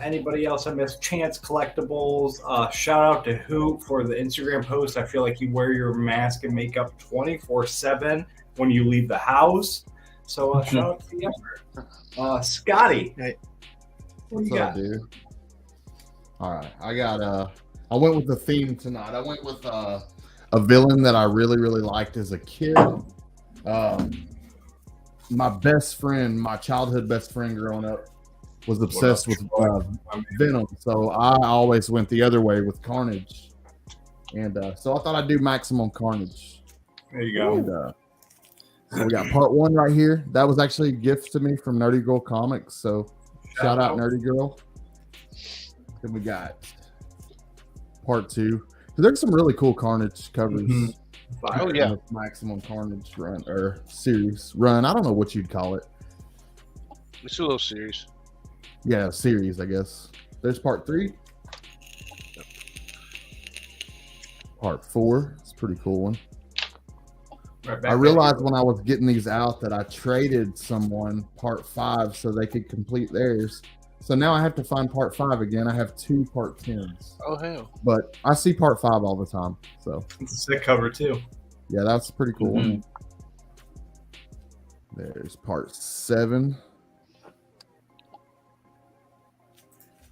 anybody else I missed? Chance Collectibles. Shout out to Hoop for the Instagram post. I feel like you wear your mask and makeup 24/7 when you leave the house. So shout out to the effort. Scotty. Hey. What do you What's got? up, dude? All right, I got I went with the theme tonight. I went with a villain that I really, really liked as a kid. My best friend, my childhood best friend growing up, was obsessed with Venom. So I always went the other way with Carnage. And so I thought I'd do Maximum Carnage. There you go. And, so we got part 1 right here. That was actually a gift to me from Nerdy Girl Comics. So shout out Nerdy Girl. Then we got part 2. So there's some really cool Carnage covers. Mm-hmm. Oh, yeah. Maximum Carnage run or series run. I don't know what you'd call it. It's a little series. Yeah, series, I guess. There's part 3. Part 4. It's a pretty cool one. Right back I realized when I was getting these out that I traded someone part 5 so they could complete theirs. So now I have to find part 5 again. I have 2 part 10s. Oh, hell. But I see part 5 all the time. So It's a sick cover too. yeah, that's a pretty cool one. There's part 7.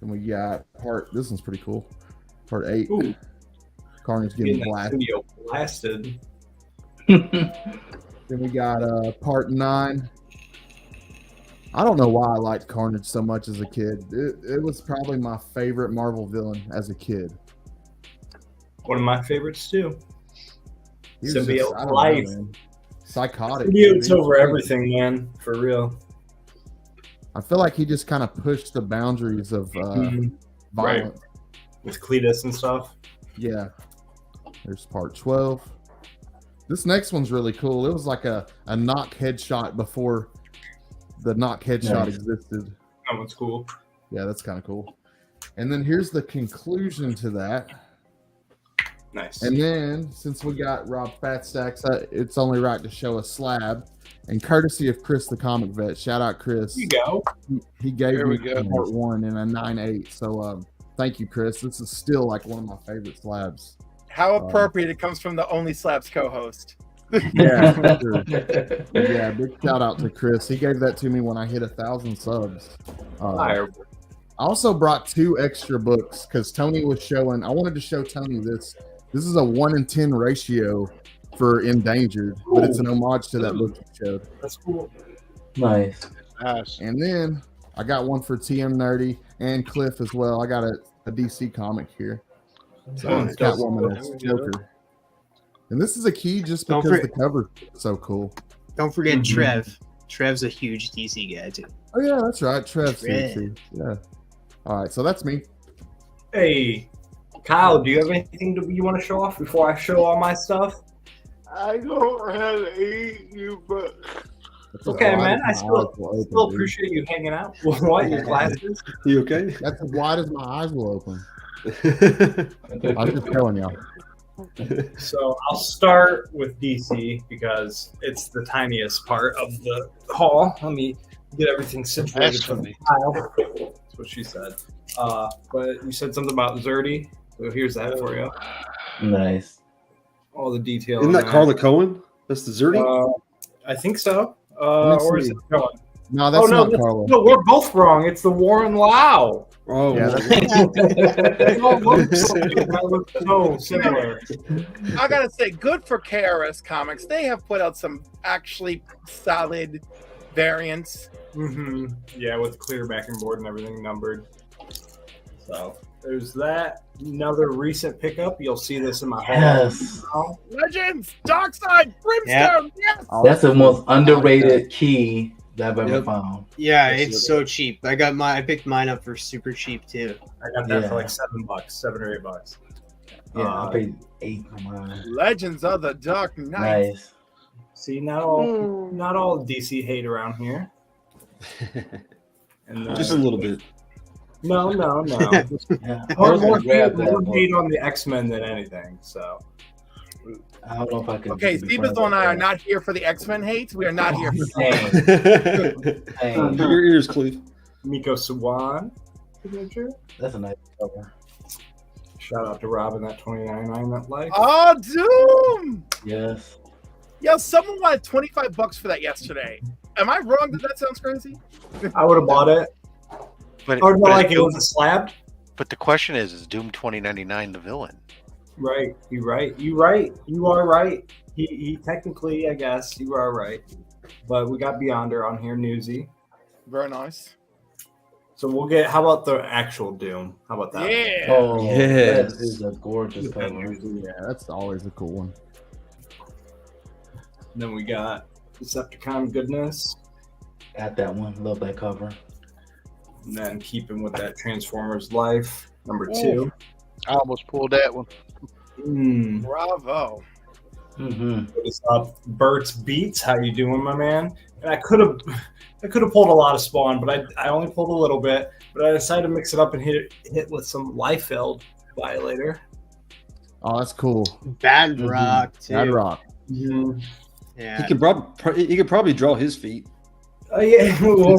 And we got this one's pretty cool. Part 8. Ooh. Carnage getting Getting that blasted. studio blasted. Then we got part 9. I don't know why I liked Carnage so much as a kid. It was probably my favorite Marvel villain as a kid. One of my favorites too. He was Symbiote just, I don't know, life. man. Psychotic. Symbiote's dude. over everything, man. For real. I feel like he just kind of pushed the boundaries of Right. violence. With Cletus and stuff. Yeah. There's part 12. This next one's really cool. It was like a knock headshot before the knock headshot existed. That one's cool. Yeah, that's kind of cool. And then here's the conclusion to that. Nice. And then, since we got Rob Fatstacks, it's only right to show a slab. And courtesy of Chris the Comic Vet, shout out Chris. Here you go. He gave There me we go. part 1 in a 9.8. So thank you, Chris. This is still like one of my favorite slabs. How appropriate it comes from the Only Slabs co-host. Yeah, for sure. Yeah, big shout out to Chris. He gave that to me when I hit 1,000 subs. I also brought 2 extra books because Tony was showing. I wanted to show Tony this. This is a 1 in 10 ratio for Endangered, but it's an homage to that book you showed. That's cool. Nice. And then I got one for TM Nerdy and Cliff as well. I got a DC comic here. So it's Catwoman as Joker. And this is a key just because the cover is so cool. Don't forget Trev. Trev's a huge DC guy too. Oh yeah, that's right. Trev's here too. Yeah. All right, so that's me. Hey, Kyle, do you have anything you want to show off before I show all my stuff? I don't have you, but It's okay, man. I still appreciate you hanging out. What, your glasses? You okay? That's as wide as my eyes will open. I'm just telling y'all. So I'll start with DC because it's the tiniest part of the haul. Let me get everything situated for the pile. That's what she said. But you said something about Zerdy, so here's that for you. Nice. All the details. Isn't that Carla Cohen? That's the Zerdy? I think so. Or is it Cohen? No, that's not Carla. No, we're both wrong. It's the Warren Lau. Oh, yeah. They all look so similar. I gotta say, good for KRS Comics. They have put out some actually solid variants. Mm-hmm. Yeah, with clear backing board and everything numbered. So there's that. Another recent pickup. You'll see this in my haul. Legends, Darkside, Brimstone. Yes. That's the most underrated key that I've ever found. Yeah, it's so cheap. I picked mine up for super cheap too. I got that for like $7, $7 or $8. Yeah, I paid $8 for mine. Legends of the Dark Knight. Nice. See, not all DC hate around here. And just a little bit. No. Yeah, More hate on the X-Men than anything. So I don't know if I can. Okay, Stevens and I are not here for the X-Men hate. We are not here for Your ears, Cleve. Miko Swan signature. That's a nice cover. Shout out to Robin, that $29.99 that like. Oh, Doom! Yes. Yo, someone wanted $25 for that yesterday. Am I wrong that sounds crazy? I would have bought it. But, or but like it was a slab. But the question is Doom 2099 the villain? Right. You're right. You are right. He technically, I guess, you are right. But we got Beyonder on here, Newsy. Very nice. So we'll get. How about the actual Doom? How about that? Yeah. Oh, yeah. That is a gorgeous cover. Yeah, that's always a cool one. And then we got Decepticon goodness. Got that one. Love that cover. And then keeping with that Transformers Life number 2. I almost pulled that one. Bravo. What is up, Bert's Beats? How you doing, my man? And I could have pulled a lot of Spawn, but I only pulled a little bit. But I decided to mix it up and hit with some Liefeld Violator. Oh, that's cool. Bad Rock too. Bad Rock. Mm-hmm. Yeah. He could probably draw his feet. Yeah. Well,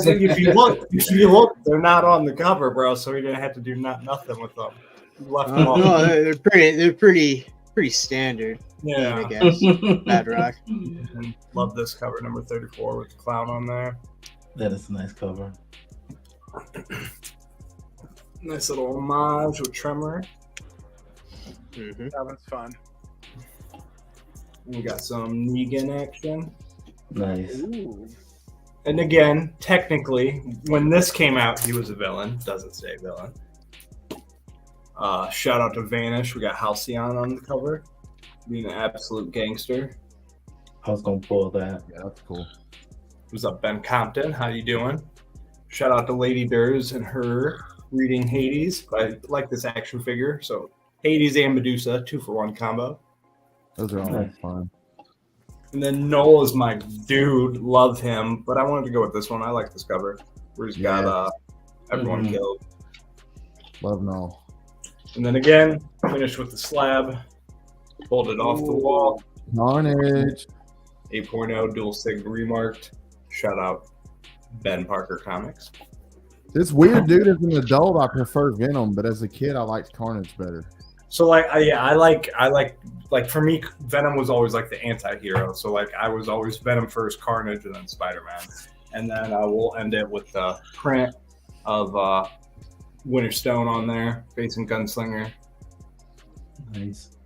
if you look, they're not on the cover, bro. So you're gonna have to do nothing with them. You left them off. No, they're pretty standard. Yeah. I guess. Bad Rock. Love this cover, number 34, with the clown on there. That is a nice cover. Nice little homage with Tremor. That one's fun. We got some Negan action. Nice. Ooh. And again, technically, when this came out, he was a villain. Doesn't say villain. Shout out to Vanish. We got Halcyon on the cover, being an absolute gangster. I was gonna pull that. Yeah, that's cool. What's up, Ben Compton? How you doing? Shout out to Lady Durs and her reading Hades. I like this action figure. So Hades and Medusa, 2-for-1 combo. Those are all fun. And then Noel is my dude. Love him. But I wanted to go with this one. I like this cover where he's got everyone killed. Love Noel. And then again, finish with the slab. Pulled it off the wall. Carnage. 8.0 dual sig remarked. Shout out Ben Parker Comics. It's weird, dude. As an adult, I prefer Venom, but as a kid, I liked Carnage better. So like, I like for me, Venom was always like the anti-hero. So like, I was always Venom first, Carnage, and then Spider-Man. And then we'll end it with the print of Winter Stone on there, facing Gunslinger. Nice.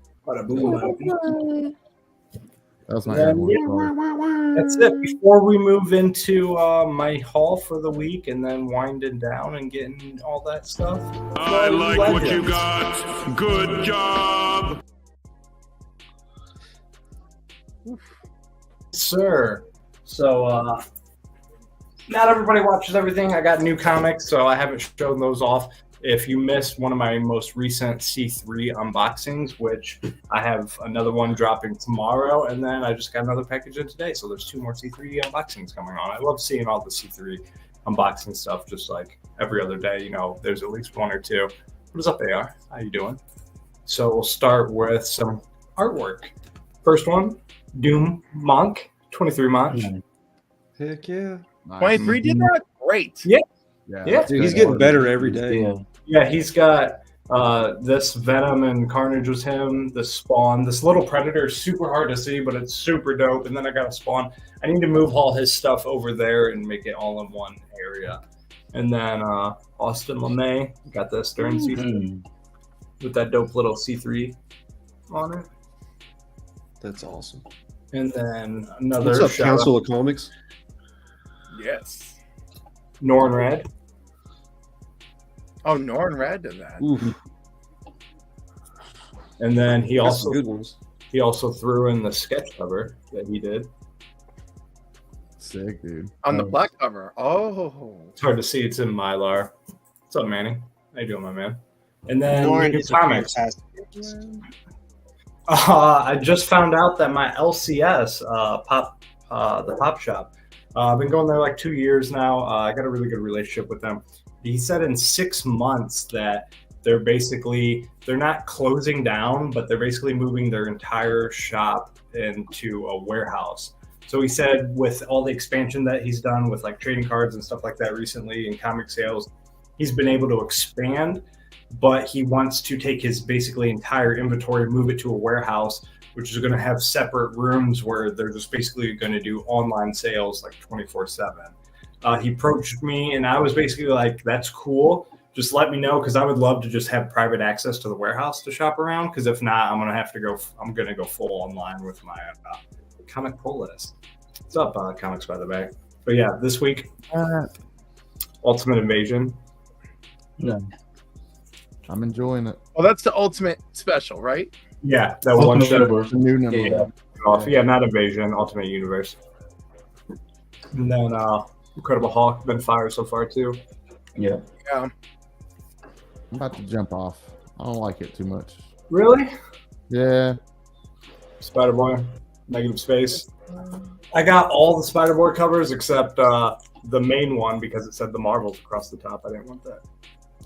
That's my That's it. Before we move into my haul for the week and then winding down and getting all that stuff. I like what you got. Good job. Sir. So not everybody watches everything. I got new comics, so I haven't shown those off. If you missed one of my most recent C3 unboxings, which I have another one dropping tomorrow, and then I just got another package in today. So there's 2 more C3 unboxings coming on. I love seeing all the C3 unboxing stuff just like every other day. You know, there's at least 1 or 2. What is up, AR? How you doing? So we'll start with some artwork. First one, Doom Monk, 23 Monk. Heck yeah. 23 did that? Great. Yeah. Yeah. Dude, he's getting better every day. Yeah, he's got this Venom and Carnage was him, this Spawn, this little Predator, super hard to see, but it's super dope. And then I got a Spawn. I need to move all his stuff over there and make it all in one area. And then Austin LeMay got this during C3 with that dope little C3 on it. That's awesome. And then another What's up, Council of Comics? Yes. Norn Red. Oh, Norn Red did that. Oof. And then he That's also some good ones. He also threw in the sketch cover that he did. Sick, dude. On the black cover. Oh. It's hard to see. It's in Mylar. What's up, Manny? How you doing, my man? And then Norn new is a comics. fantastic. I just found out that my LCS the pop shop. I've been going there like 2 years now. I got a really good relationship with them. He said in 6 months that they're not closing down, but they're basically moving their entire shop into a warehouse. So he said with all the expansion that he's done with like trading cards and stuff like that recently in comic sales, he's been able to expand, but he wants to take his basically entire inventory, move it to a warehouse, which is going to have separate rooms where they're just basically going to do online sales like 24/7. He approached me and I was basically like, that's cool. Just let me know, because I would love to just have private access to the warehouse to shop around. Because if not, I'm going to go full online with my comic pull list. What's up, Comics by the Bay? But yeah, this week, Ultimate Invasion. Yeah. I'm enjoying it. Well, that's the Ultimate Special, right? Yeah, that one shot. New number. Yeah, not Invasion, Ultimate Universe. And then Incredible Hulk been fire so far too. Yeah. Yeah. I'm about to jump off. I don't like it too much. Really? Yeah. Spider-Boy, Negative Space. I got all the Spider-Boy covers except the main one because it said the Marvels across the top. I didn't want that.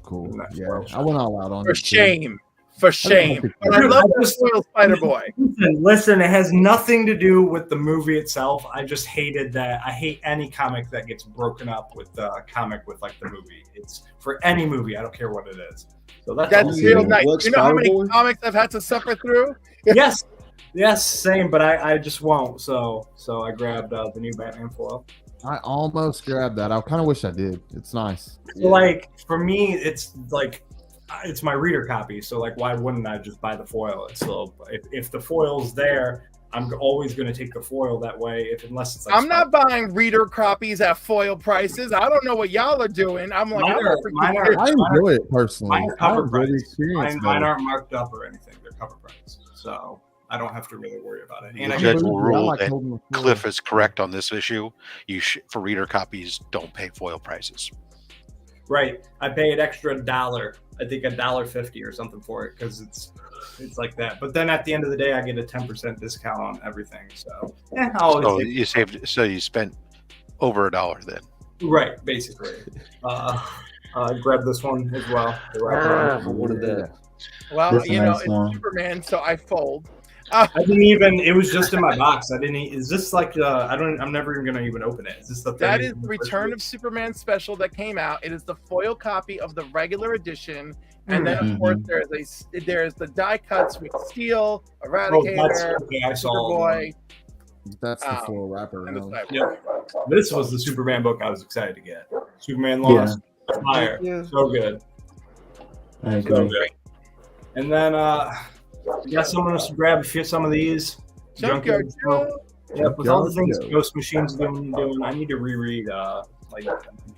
Cool. Yeah, I went all out on For it. shame. For shame. But I love the spoiled Spider-Boy. Listen, it has nothing to do with the movie itself. I just hated that. I hate any comic that gets broken up with the comic with like the movie. It's for any movie. I don't care what it is. So that's real nice. You know how many comics I've had to suffer through? Yes. Yes, same, but I just won't. So I grabbed the new Batman foil. I almost grabbed that. I kind of wish I did. It's nice. So like for me, it's like it's my reader copy. So like, why wouldn't I just buy the foil? So if the foil's there, I'm always going to take the foil that way. Unless it's like I'm not buying reader copies at foil prices. I don't know what y'all are doing. I'm like, I enjoy it personally. Mine are cover price. Mine aren't marked up or anything. They're cover price. So I don't have to really worry about it. And the judge will rule that Cliff is correct on this issue. For reader copies, don't pay foil prices. Right. I pay an extra $1 I think $1.50 or something for it because it's like that. But then at the end of the day, I get a 10% discount on everything. So I always So you saved. So you spent over $1 then. right, basically. Grab this one as well. What is that? Well, That's a you know, nice it's one. Superman, so I fold. I didn't even. It was just in my box. I didn't. Is this like? I'm never even gonna even open it. Is this the? That is the Return of Superman special that came out. It is the foil copy of the regular edition, and then of course there's the die cuts with Steel, Eradicator, I saw. Superboy. That's the full wrapper. Yep. This was the Superman book I was excited to get. Superman Lost, Fire, so good. I agree. So good. And then yes, I'm gonna grab some of these. Junkyard Joe. Yeah, with all the things Ghost Machine's doing, I need to reread like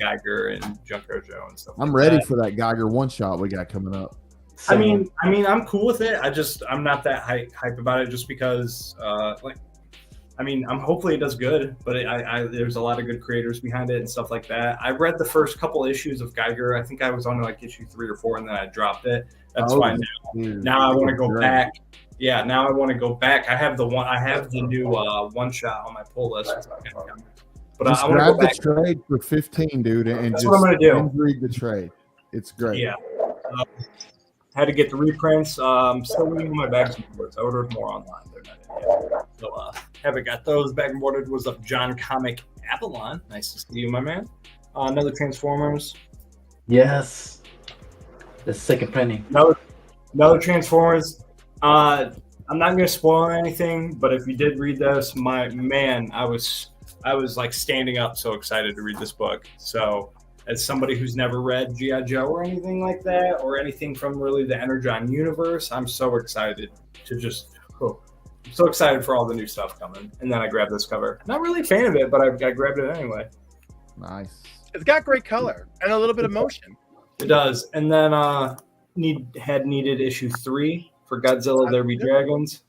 Geiger and Junkyard Joe and stuff. I'm ready for that Geiger one shot we got coming up. I mean, I'm cool with it. I'm not that hype about it just because hopefully it does good, but there's a lot of good creators behind it and stuff like that. I read the first couple issues of Geiger. I think I was on like issue 3 or 4, and then I dropped it. That's why now I want to go back. Yeah, now I want to go back. I have the new one shot on my pull list. But just I want to grab go back. the trade for 15, dude, and That's just what I'm gonna do. read the trade. It's great. Yeah. Had to get the reprints. Still waiting on my bags and boards. I ordered more online. They're not in yet. So haven't got those. Bag and boarded was up John Comic Avalon. Nice to see you, my man. Another Transformers. Yes. The second printing. Another Transformers. I'm not gonna spoil anything, but if you did read this, my man, I was like standing up, so excited to read this book. So as somebody who's never read G.I. Joe or anything like that, or anything from really the Energon universe, I'm so excited to I'm so excited for all the new stuff coming. And then I grabbed this cover. Not really a fan of it, but I grabbed it anyway. Nice. It's got great color and a little bit of motion. It does. And then needed issue 3 for Godzilla There Be Dragons.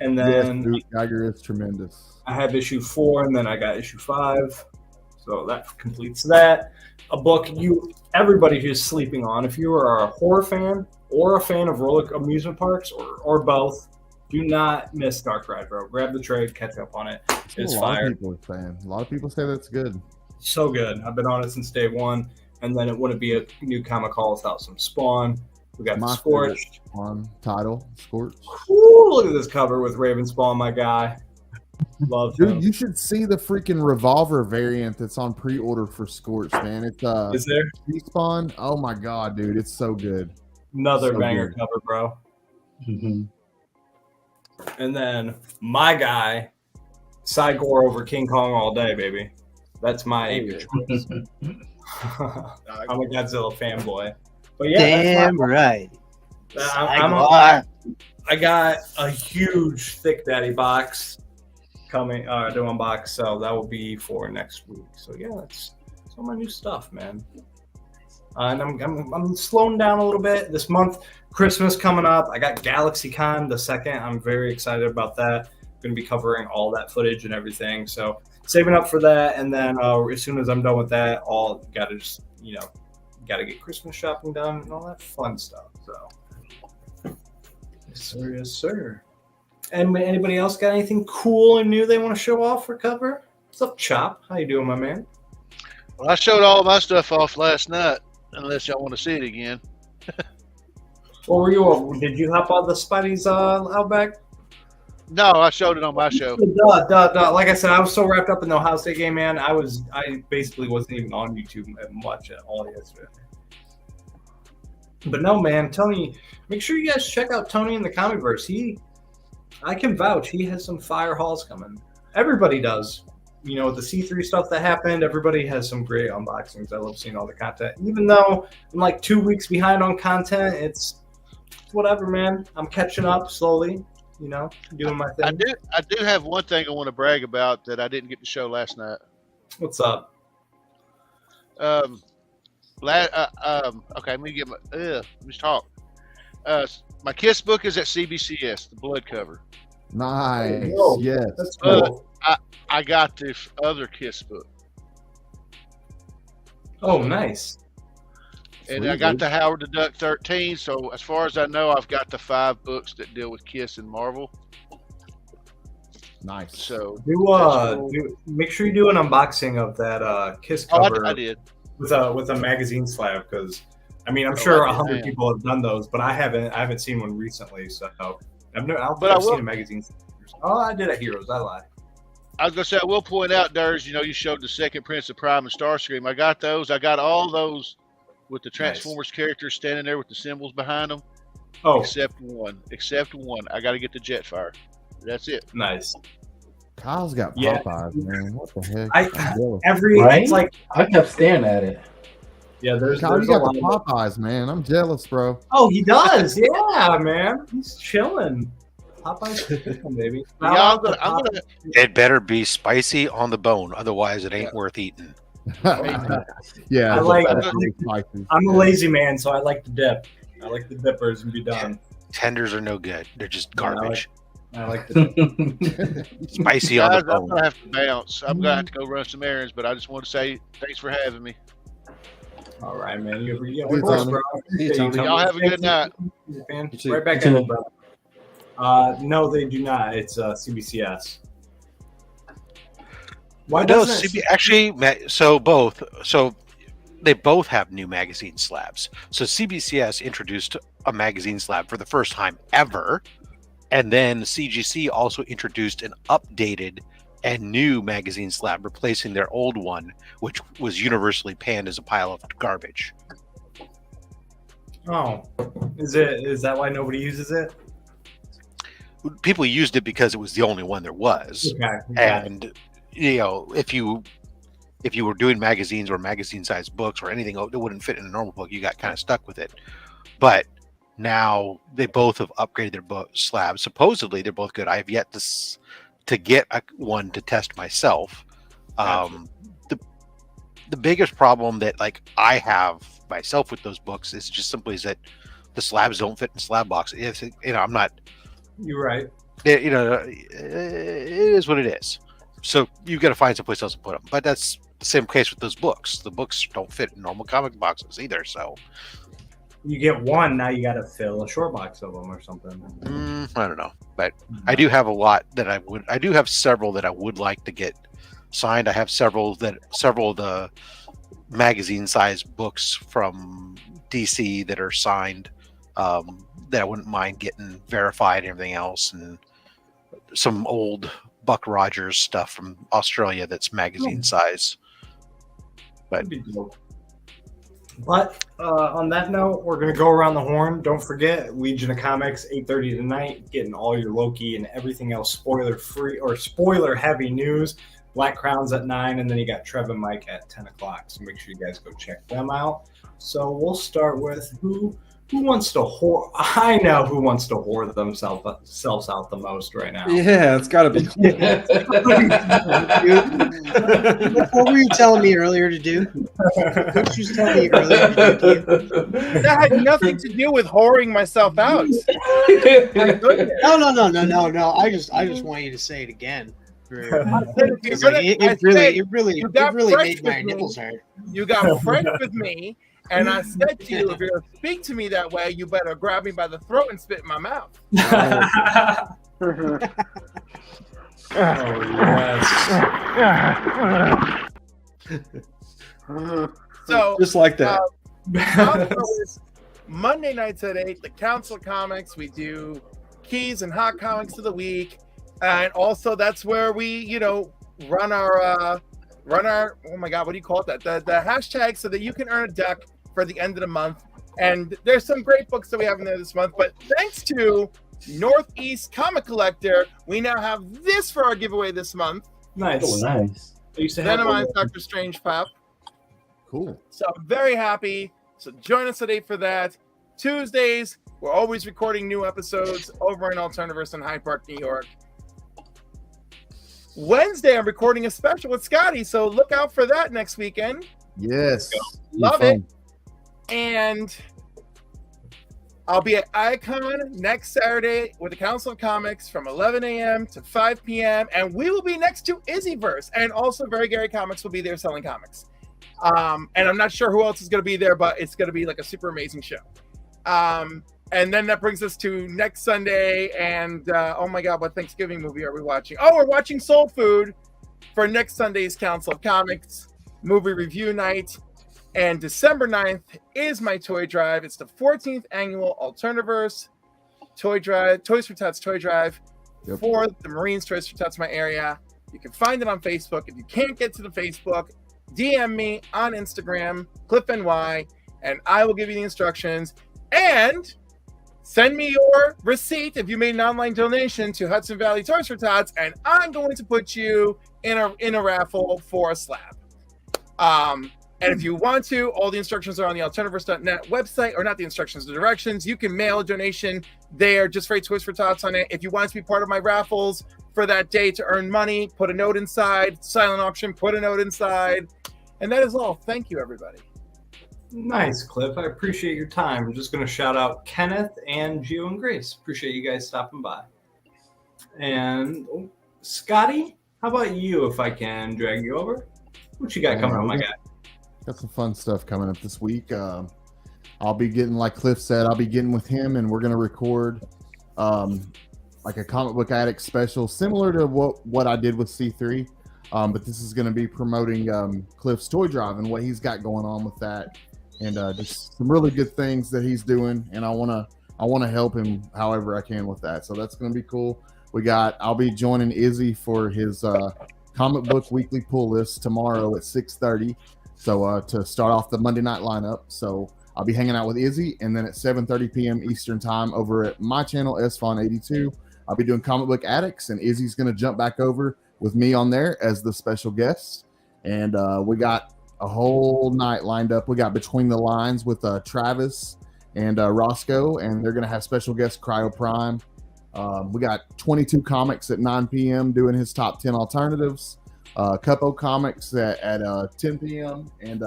And then yes, Geiger is tremendous. I have issue 4, and then I got issue 5. So that completes that. A book everybody who's sleeping on. If you are a horror fan or a fan of amusement parks or both, do not miss Dark Ride, bro. Grab the trade, catch up on it. It's fire. A lot of people say that's good. So good. I've been on it since day one. And then it wouldn't be a new comic haul without some Spawn. We got the Scorched. Spawn title, Scorched. Ooh, look at this cover with Raven Spawn, my guy. Love him. Dude, you should see the freaking revolver variant that's on pre-order for Scorched, man. It's Is there? Spawn. Oh my god, dude, it's so good. Another so banger good. cover, bro. Mm-hmm. And then my guy, Cygor over King Kong all day, baby. That's my choice. I'm a Godzilla fanboy. But yeah, damn right. I got a huge Thick Daddy box coming to unbox, so that will be for next week. So yeah, that's all my new stuff, man. And I'm slowing down a little bit this month. Christmas coming up. I got GalaxyCon the 2nd. I'm very excited about that. Going to be covering all that footage and everything. So saving up for that, and then as soon as I'm done with that, got to get Christmas shopping done and all that fun stuff. So yes, sir. And anybody else got anything cool and new they want to show off or cover? What's up, Chop? How you doing, my man? Well, I showed all of my stuff off last night, unless y'all want to see it again. What were you? Did you hop on the Spidey's Outback? No, I showed it on my show. Duh. Like I said, I was so wrapped up in the Ohio State game, man. I basically wasn't even on YouTube much at all yesterday. But no, man, Tony, make sure you guys check out Tony in the Comicverse. I can vouch, he has some fire hauls coming. Everybody does. You know, with the C3 stuff that happened, everybody has some great unboxings. I love seeing all the content. Even though I'm like 2 weeks behind on content, it's whatever, man. I'm catching up slowly, you know, doing my thing. I do have one thing I want to brag about that I didn't get to show last night. What's up? Okay, let me get let me talk. My Kiss book is at CBCS, the blood cover. Nice. Whoa, yes. That's cool. I got the other Kiss book. Oh, nice. And I got the Howard the Duck 13. So as far as I know, I've got the 5 books that deal with Kiss and Marvel. Nice. So make sure you do an unboxing of that Kiss cover. I did with a magazine slab, because I mean I'm sure 100 people have done those, but I haven't seen one recently. So I've seen a magazine. Oh, I did at Heroes. I lied. I was gonna say I will point out, Durs. You showed the second Prince of Prime and Starscream. I got those. I got all those with the Transformers characters standing there with the symbols behind them. Oh, except one. I got to get the Jetfire. That's it. Nice. Kyle's got Popeyes, man. What the heck? It's like I kept staring at it. Yeah, there's Kyle, you got the Popeyes, man. I'm jealous, bro. Oh, he does. Yeah, man. He's chilling. Popeyes, baby. I'm gonna. It better be spicy on the bone, otherwise it ain't worth eating. Yeah, I'm a lazy man, so I like to dip. I like the dippers and be done. Tenders are no good. They're just garbage. I like the spicy on the bone. I'm gonna have to bounce. I'm gonna have to go run some errands, but I just want to say thanks for having me. All right, man. Y'all have a good night. Right back at you, brother. No, they do not. It's CBCS. Why doesn't actually? So they both have new magazine slabs. So CBCS introduced a magazine slab for the first time ever. And then CGC also introduced an updated and new magazine slab, replacing their old one, which was universally panned as a pile of garbage. Oh, is that why nobody uses it? People used it because it was the only one there was. Okay. And if you were doing magazines or magazine-sized books or anything that wouldn't fit in a normal book, you got kind of stuck with it. But now they both have upgraded their book slabs. Supposedly they're both good. I have yet to get one to test myself. The biggest problem that I have myself with those books is just simply that the slabs don't fit in slab box. I'm not. You're right. It is what it is. So you've got to find someplace else to put them. But that's the same case with those books. The books don't fit in normal comic boxes either. So. You get one, now you got to fill a short box of them or something. I don't know, but I do have a lot that I do have several that I would like to get signed. I have several of the magazine-sized books from DC that are signed that I wouldn't mind getting verified and everything else, and some old Buck Rogers stuff from Australia that's magazine size. But on that note, we're going to go around the horn. Don't forget, Legion of Comics, 8:30 tonight, getting all your Loki and everything else spoiler-free or spoiler-heavy news. Black Crown's at 9, and then you got Trev and Mike at 10 o'clock. So make sure you guys go check them out. So we'll start with who wants to whore. I know who wants to whore themselves out the most right now. Yeah, it's got to be. What were you telling me earlier to do? What you telling me earlier to do? That had nothing to do with whoring myself out. No. I just want you to say it again. It really made my nipples hurt. You got friends with me. And I said to you, if you're going to speak to me that way, you better grab me by the throat and spit in my mouth. So just like that. Monday nights at 8, the Council Comics. We do keys and hot comics of the week, and also that's where we, run our oh my god, what do you call it? The hashtag so that you can earn a duck for the end of the month. And there's some great books that we have in there this month. But thanks to Northeast Comic Collector, we now have this for our giveaway this month. Nice. Oh, nice. Venomized Dr. Strange Pop. Cool. So I'm very happy. So join us at 8 for that. Tuesdays, we're always recording new episodes over in Alternaverse in Hyde Park, New York. Wednesday, I'm recording a special with Scotty, so look out for that next weekend. Yes. Love it. And I'll be at Icon next Saturday with the Council of Comics from 11 a.m. to 5 p.m. And we will be next to Izzyverse. And also Very Gary Comics will be there selling comics. And I'm not sure who else is going to be there, but it's going to be like a super amazing show. And then that brings us to next Sunday. And oh my God, what Thanksgiving movie are we watching? Oh, we're watching Soul Food for next Sunday's Council of Comics movie review night. And December 9th is my toy drive. It's the 14th annual Alternaverse toy drive, Toys for Tots toy drive for the Marines Toys for Tots, my area. You can find it on Facebook. If you can't get to the Facebook, DM me on Instagram, CliffNY, and I will give you the instructions. And send me your receipt if you made an online donation to Hudson Valley Toys for Tots, and I'm going to put you in a raffle for a slab. And if you want to, all the instructions are on the Alternaverse.net website, or not the instructions, the directions. You can mail a donation there, just write Toys for Tots on it. If you want to be part of my raffles for that day to earn money, put a note inside. Silent auction, put a note inside. And that is all. Thank you, everybody. Nice, Cliff. I appreciate your time. I'm just going to shout out Kenneth and Gio and Grace. Appreciate you guys stopping by. And Scotty, how about you, if I can drag you over? What you got coming on, my guy? Got some fun stuff coming up this week. I'll be getting, like Cliff said, I'll be getting with him, and we're going to record like a comic book addict special, similar to what I did with C3. But this is going to be promoting Cliff's toy drive and what he's got going on with that, and just some really good things that he's doing. And I want to help him however I can with that. So that's going to be cool. I'll be joining Izzy for his comic book weekly pull list tomorrow at 6:30. So to start off the Monday night lineup. So I'll be hanging out with Izzy, and then at 7:30 p.m. Eastern time over at my channel, SFon82, I'll be doing Comic Book Addicts, and Izzy's going to jump back over with me on there as the special guest. And we got a whole night lined up. We got Between the Lines with Travis and Roscoe, and they're going to have special guest Cryo Prime. We got 22 Comics at 9 p.m. doing his top 10 alternatives. Cupo Comics at 10 p.m. and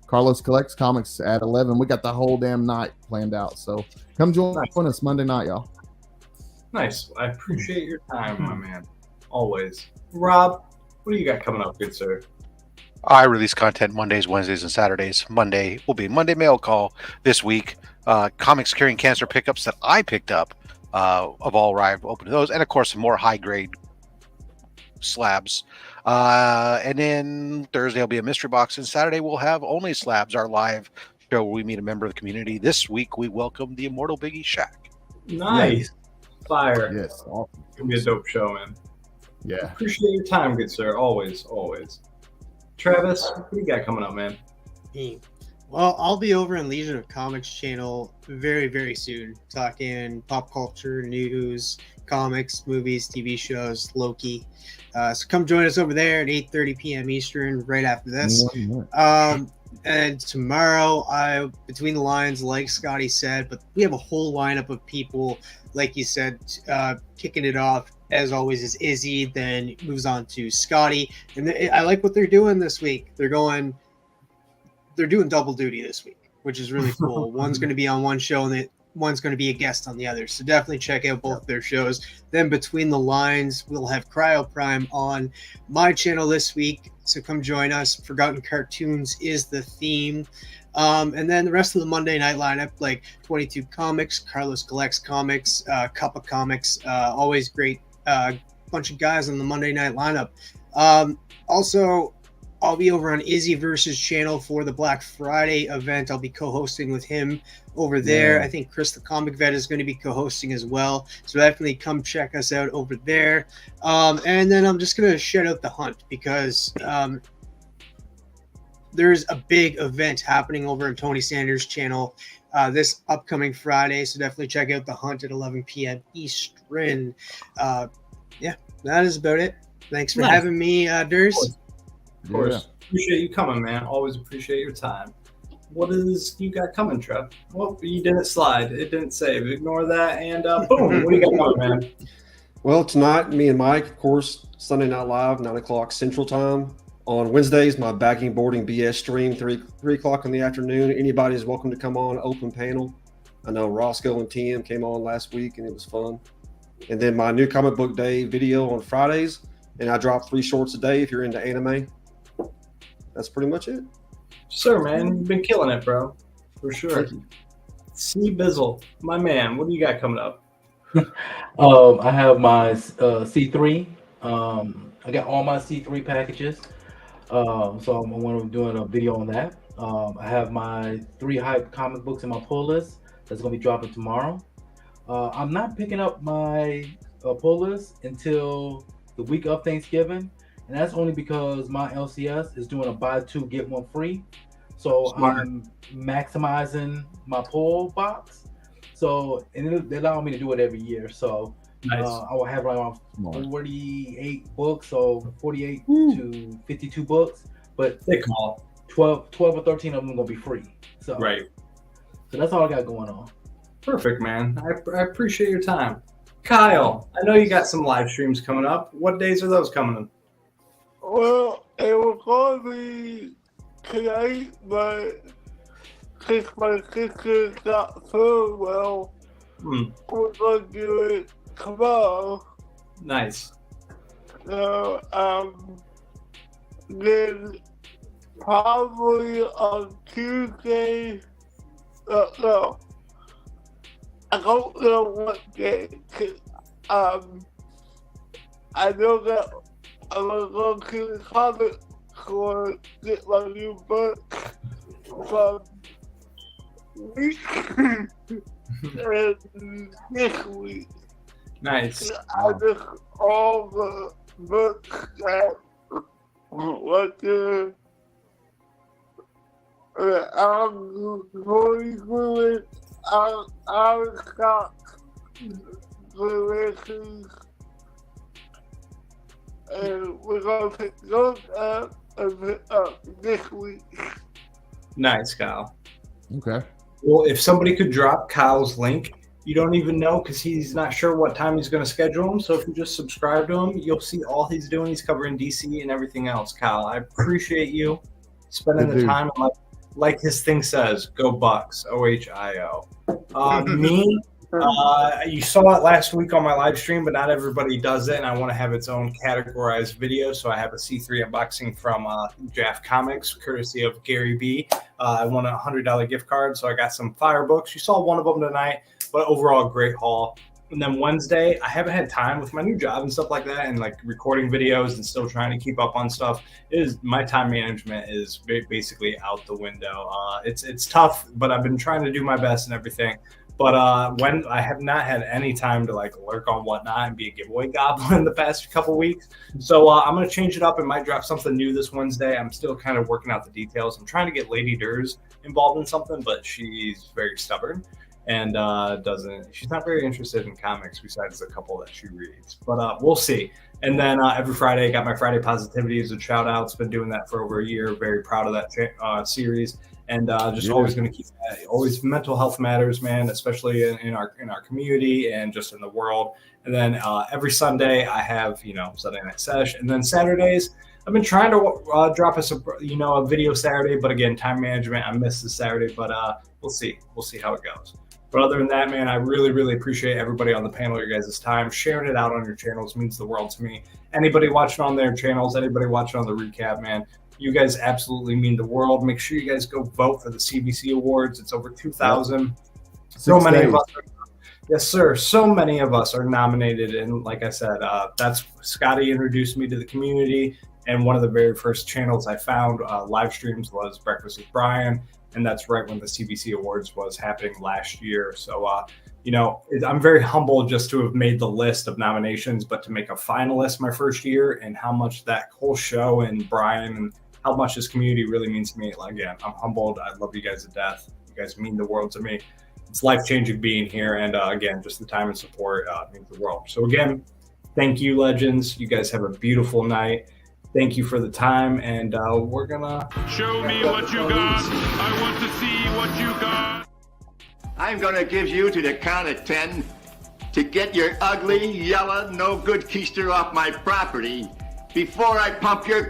Carlos Collects Comics at 11. We got the whole damn night planned out. So come join us Monday night, y'all. Nice. I appreciate your time, my man. Always. Rob, what do you got coming up, good sir? I release content Mondays, Wednesdays, and Saturdays. Monday will be Monday Mail Call this week. Comics Curing Cancer pickups that I picked up of all arrived. Open to those. And, of course, some more high-grade slabs. And then Thursday will be a mystery box, and Saturday we'll have Only Slabs, our live show where we meet a member of the community. This week we welcome the immortal Biggie Shack. Nice. Fire. Yes. Awesome. It's going to be a dope show, man. Yeah. Appreciate your time, good sir. Always, always. Travis, what do you got coming up, man? Well, I'll be over in Legion of Comics channel very, very soon, talking pop culture, news, comics, movies, TV shows, Loki. So come join us over there at 8:30 p.m. Eastern, right after this. And tomorrow, Between the Lines, like Scotty said, but we have a whole lineup of people, like you said, kicking it off. As always, is Izzy, then moves on to Scotty. And I like what they're doing this week. They're doing double duty this week, which is really cool. One's going to be on one show, and one's going to be a guest on the other. So definitely check out both their shows. Then Between the Lines, we'll have Cryo Prime on my channel this week. So come join us. Forgotten Cartoons is the theme. And then the rest of the Monday night lineup, like 22 Comics, Carlos Collects Comics, Cup of Comics, always great bunch of guys on the Monday night lineup. Also, I'll be over on Izzy Versus channel for the Black Friday event. I'll be co-hosting with him over there. I think Chris the Comic Vet is going to be co-hosting as well. So definitely come check us out over there. And then I'm just going to shout out The Hunt because there's a big event happening over on Tony Sanders' channel this upcoming Friday. So definitely check out The Hunt at 11 p.m. Eastern. Yeah, that is about it. Thanks for having me, Durs. Of course. Appreciate you coming, man. Always appreciate your time. What is you got coming, Trev? Well, you didn't slide. It didn't save. Ignore that. And boom. What do you got coming, man? Well, tonight, me and Mike, of course, Sunday Night Live, 9 o'clock Central Time. On Wednesdays, my backing boarding BS stream, 3 o'clock in the afternoon. Anybody is welcome to come on, open panel. I know Roscoe and TM came on last week, and it was fun. And then my new comic book day video on Fridays, and I drop 3 shorts a day if you're into anime. That's pretty much it. Sir, man, you've been killing it, bro. For sure. Thank you. C Bizzle, my man, what do you got coming up? I have my C3. I got all my C3 packages. So I'm going to be doing a video on that. I have my 3 hype comic books in my pull list that's going to be dropping tomorrow. I'm not picking up my pull list until the week of Thanksgiving, and that's only because my LCS is doing a buy 2 get 1 free. So Smart. I'm maximizing my pull box. So and they allow me to do it every year. So Nice. I will have around Smart. 48 books, so 48 to 52 books. But They call. 12 or 13 of them are gonna be free. So Right. So that's all I got going on. Perfect, man. I appreciate your time. Kyle, I know you got some live streams coming up. What days are those coming in? Well, it will probably tonight, but since my sister got through well, we're gonna do it tomorrow. Nice. So, then probably on Tuesday, no, I don't know what day, 'cause, I know that I'm gonna go to the comic store to get my new book from week and this week. Nice. I just all the books that what the I'm going through it. I'll stop the races, and we're gonna pick those up and pick up this week. Nice, Kyle. Okay. Well, if somebody could drop Kyle's link, you don't even know because he's not sure what time he's going to schedule him. So if you just subscribe to him, you'll see all he's doing. He's covering DC and everything else. Kyle, I appreciate you spending Good the dude. time. Like his thing says, go Bucks, OHIO. Me, you saw it last week on my live stream, but not everybody does it, and I want to have its own categorized video. So I have a C3 unboxing from Jaff Comics, courtesy of Gary B. I won a $100 gift card, so I got some fire books. You saw one of them tonight, but overall, great haul. And then Wednesday, I haven't had time with my new job and stuff like that, and like recording videos and still trying to keep up on stuff. My time management is basically out the window. It's tough, but I've been trying to do my best and everything. But when I have not had any time to like lurk on whatnot and be a giveaway goblin the past couple weeks, so I'm gonna change it up and might drop something new this Wednesday. I'm still kind of working out the details. I'm trying to get Lady Durs involved in something, but she's very stubborn and she's not very interested in comics besides a couple that she reads. But we'll see. And then every Friday, I got my Friday Positivity as a shout out. Been doing that for over a year. Very proud of that series. And just always going to keep that. Always mental health matters, man, especially in our community and just in the world. And then every Sunday I have, Sunday Night Sesh. And then Saturdays, I've been trying to drop us a video Saturday, but again, time management, I missed this Saturday, but we'll see. We'll see how it goes. But other than that, man, I really, really appreciate everybody on the panel, your guys' time. Sharing it out on your channels means the world to me. Anybody watching on their channels, anybody watching on the recap, man, you guys absolutely mean the world. Make sure you guys go vote for the CBC Awards. It's over 2,000. So many of us. Yes, sir. So many of us are nominated. And like I said, that's Scotty introduced me to the community. And one of the very first channels I found live streams was Breakfast with Brian. And that's right when the CBC Awards was happening last year. So, I'm very humbled just to have made the list of nominations, but to make a finalist my first year and how much that whole show and Brian and how much this community really means to me. Again, I'm humbled. I love you guys to death. You guys mean the world to me. It's life-changing being here. And again, just the time and support means the world. So again, thank you, legends. You guys have a beautiful night. Thank you for the time, and we're gonna show me what you got. I want to see what you got. I'm gonna give you to the count of 10 to get your ugly, yellow, no good keister off my property before I pump your